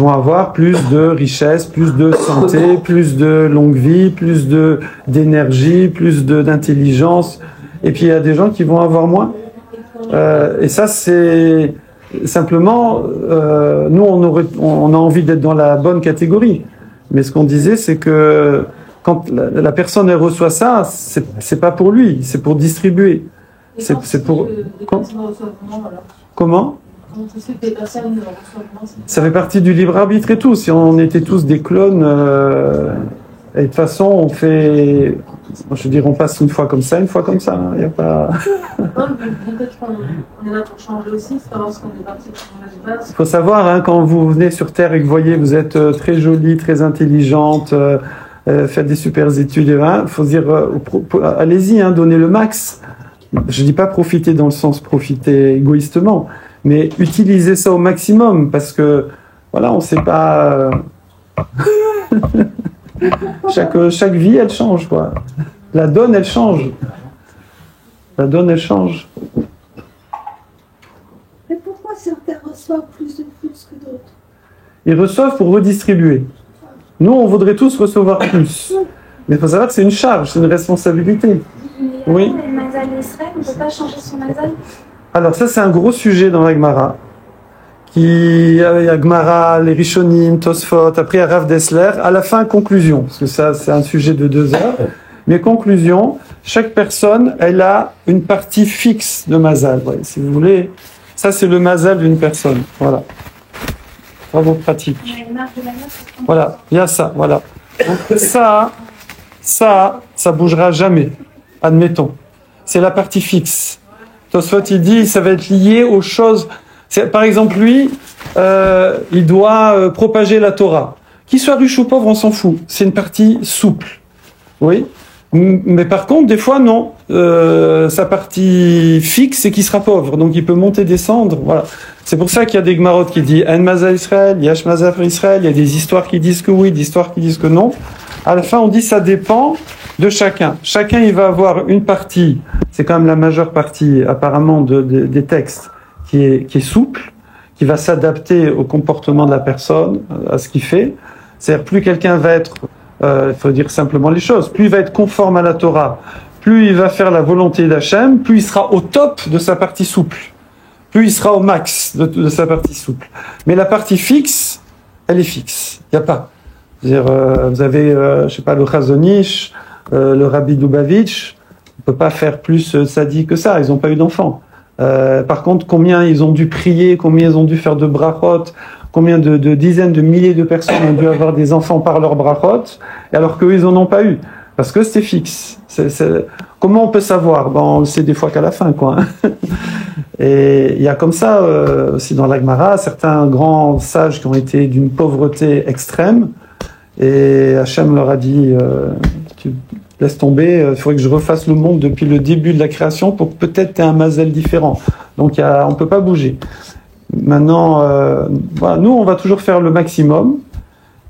A: avoir plus de richesse, plus de santé, plus de longue vie, plus d'énergie, plus d'intelligence. Et puis il y a des gens qui vont avoir moins. Et ça, c'est simplement, nous, on a envie d'être dans la bonne catégorie. Mais ce qu'on disait, c'est que quand la personne elle reçoit ça, c'est pas pour lui, c'est pour distribuer. C'est pour. Comment? Ça fait partie du libre arbitre et tout. Si on était tous des clones, et de toute façon, on fait. Je veux dire, on passe une fois comme ça, une fois comme ça. Il n'y a pas.
F: Peut-être qu'on est là pour changer aussi, savoir ce qu'on est parti pour la base.
A: Il faut savoir, hein, quand vous venez sur Terre et que vous voyez, vous êtes très jolie, très intelligente, faites des super études, il faut se dire, allez-y, hein, donnez le max. Je dis pas profiter dans le sens profiter égoïstement, mais utilisez ça au maximum parce que voilà, on sait pas. Chaque vie, elle change, quoi. La donne, elle change. La donne, elle change.
E: Mais pourquoi certains reçoivent plus de plus que d'autres?
A: Ils reçoivent pour redistribuer. Nous, on voudrait tous recevoir plus. Mais il faut savoir que c'est une charge, c'est une responsabilité. Oui.
E: Le mazal d'Israël, on ne peut pas changer son mazal? Alors
A: ça, c'est un gros sujet dans la Gemara. Il y a Gemara, les Rishonim, Tosfot, après il y a Rav Dessler. À la fin, conclusion, parce que ça, c'est un sujet de 2 heures. Mais conclusion, chaque personne, elle a une partie fixe de mazal. Ouais, si vous voulez, ça, c'est le mazal d'une personne. Voilà. Bravo, pratique. Voilà, il y a ça, voilà. Donc, ça bougera jamais. Admettons. C'est la partie fixe. Tosfot, il dit, ça va être lié aux choses. Par exemple, lui, il doit propager la Torah. Qu'il soit riche ou pauvre, on s'en fout. C'est une partie souple. Oui. Mais par contre, des fois, non. Sa partie fixe, c'est qu'il sera pauvre. Donc, il peut monter, descendre. Voilà. C'est pour ça qu'il y a des Gemarot qui disent En Mazal Israël, Yash Mazal Israël. Il y a des histoires qui disent que oui, des histoires qui disent que non. À la fin, on dit ça dépend de chacun. Chacun, il va avoir une partie. C'est quand même la majeure partie, apparemment, des textes. Qui est souple, qui va s'adapter au comportement de la personne, à ce qu'il fait. C'est-à-dire, plus quelqu'un va être, il faut dire simplement les choses, plus il va être conforme à la Torah, plus il va faire la volonté d'Hachem, plus il sera au top de sa partie souple, plus il sera au max de sa partie souple. Mais la partie fixe, elle est fixe. Il n'y a pas. C'est-à-dire, vous avez, je sais pas, le Chazonish, le Rabbi Dubavitch, on peut pas faire plus sadique que ça, ils n'ont pas eu d'enfants. Par contre, combien ils ont dû prier, combien ils ont dû faire de brachot, combien de dizaines de milliers de personnes ont dû avoir des enfants par leur brachot, alors qu'eux, ils en ont pas eu. Parce que c'est fixe. Comment on peut savoir? On le sait des fois qu'à la fin, quoi. Et il y a comme ça, aussi dans la Gemara, certains grands sages qui ont été d'une pauvreté extrême, et Hachem leur a dit, laisse tomber, il faudrait que je refasse le monde depuis le début de la création pour que peut-être tu aies un mazal différent. Donc on ne peut pas bouger. Maintenant, voilà, nous, on va toujours faire le maximum.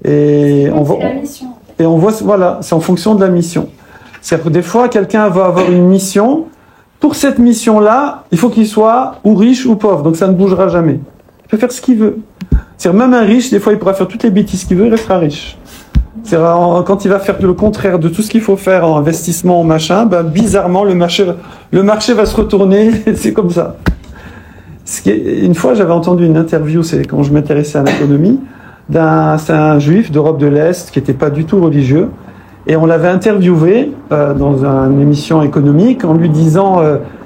A: Et on voit,
E: la mission.
A: Et on voit, voilà, c'est en fonction de la mission. C'est-à-dire que des fois, quelqu'un va avoir une mission. Pour cette mission-là, il faut qu'il soit ou riche ou pauvre. Donc ça ne bougera jamais. Il peut faire ce qu'il veut. C'est-à-dire même un riche, des fois, il pourra faire toutes les bêtises qu'il veut, il restera riche. C'est-à-dire, quand il va faire le contraire de tout ce qu'il faut faire en investissement, en machin, bizarrement, le marché va se retourner. C'est comme ça. Une fois, j'avais entendu une interview, c'est quand je m'intéressais à l'économie, c'est un juif d'Europe de l'Est qui n'était pas du tout religieux. Et on l'avait interviewé dans une émission économique en lui disant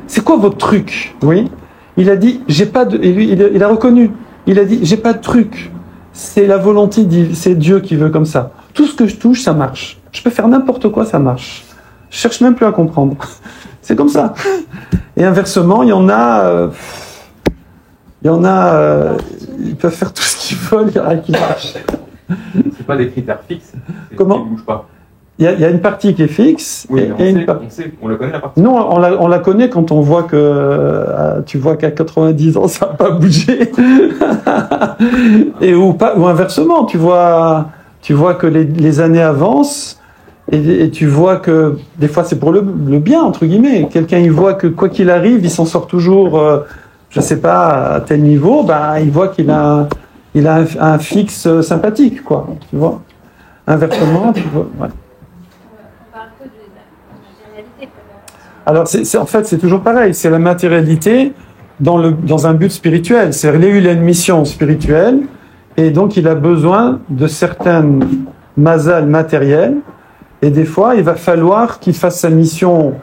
A: c'est quoi votre truc? Oui. Il a dit j'ai pas de. Et lui, il a reconnu. Il a dit j'ai pas de truc. c'est la volonté, c'est Dieu qui veut comme ça. Tout ce que je touche, ça marche. Je peux faire n'importe quoi, ça marche. Je cherche même plus à comprendre. C'est comme ça. Et inversement, il y en a, ils peuvent faire tout ce qu'ils veulent, il y en a qui marchent.
G: C'est pas des critères fixes.
A: Comment ?
G: Qui bougent pas.
A: Il y a une partie qui est fixe.
G: Oui,
A: et
G: on la connaît la partie.
A: Non, on la connaît quand on voit que tu vois qu'à 90 ans ça n'a pas bougé. ou inversement, tu vois que les années avancent et tu vois que des fois c'est pour le bien entre guillemets. Quelqu'un il voit que quoi qu'il arrive, il s'en sort toujours, je sais pas à tel niveau. Ben il voit qu'il a un fixe sympathique quoi. Tu vois. Inversement, tu vois. Ouais. Alors, en fait, c'est toujours pareil. C'est la matérialité dans un but spirituel. C'est-à-dire, il a une mission spirituelle et donc il a besoin de certaines mazal matérielles. Et des fois, il va falloir qu'il fasse sa mission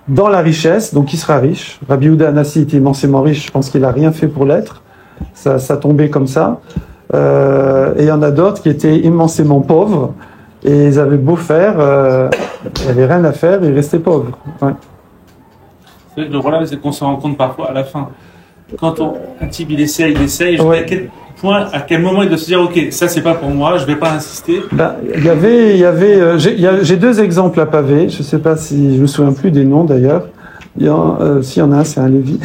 A: dans la richesse, donc il sera riche. Rabbi Yehuda Hanassi était immensément riche. Je pense qu'il n'a rien fait pour l'être. Ça tombait comme ça. Et il y en a d'autres qui étaient immensément pauvres. Et ils avaient beau faire, il n'y avait rien à faire, ils restaient pauvres. Ouais.
D: Le problème, c'est qu'on se rend compte parfois à la fin. Quand un type il essaye,
A: ouais.
D: À quel moment il doit se dire, ok, ça c'est pas pour moi, je vais pas insister.
A: J'ai deux exemples à pavé. Je sais pas si je me souviens plus des noms d'ailleurs. S'il y en a un, c'est un Lévi.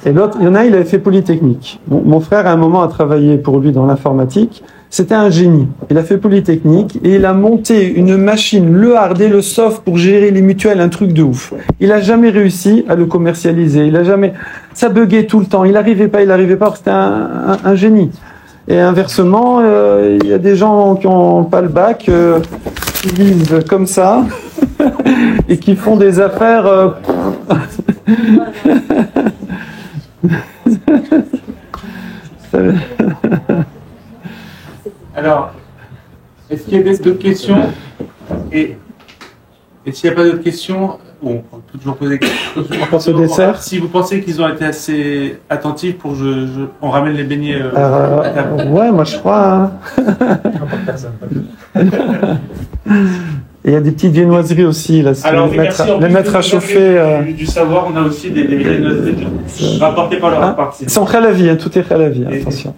A: Et l'autre, il y en a un, il avait fait Polytechnique. Mon frère, à un moment, a travaillé pour lui dans l'informatique. C'était un génie. Il a fait Polytechnique et il a monté une machine, le hard et le soft pour gérer les mutuelles, un truc de ouf. Il a jamais réussi à le commercialiser. Ça buguait tout le temps. Il arrivait pas. C'était un génie. Et inversement, il y a des gens qui ont pas le bac, qui vivent comme ça et qui font des affaires.
D: Alors, est-ce qu'il y a d'autres questions? Et s'il n'y a pas d'autres questions, bon, on peut toujours poser des questions.
A: On passe au dessert.
D: Si vous pensez qu'ils ont été assez attentifs pour on ramène les beignets à table.
A: Ouais, moi je crois. Et il y a des petites viennoiseries aussi, là.
D: Alors,
A: les mettre à chauffer.
D: Du savoir, on a aussi des viennoiseries rapportées par leur part.
A: Ils sont très à la vie, tout est très à la vie, attention.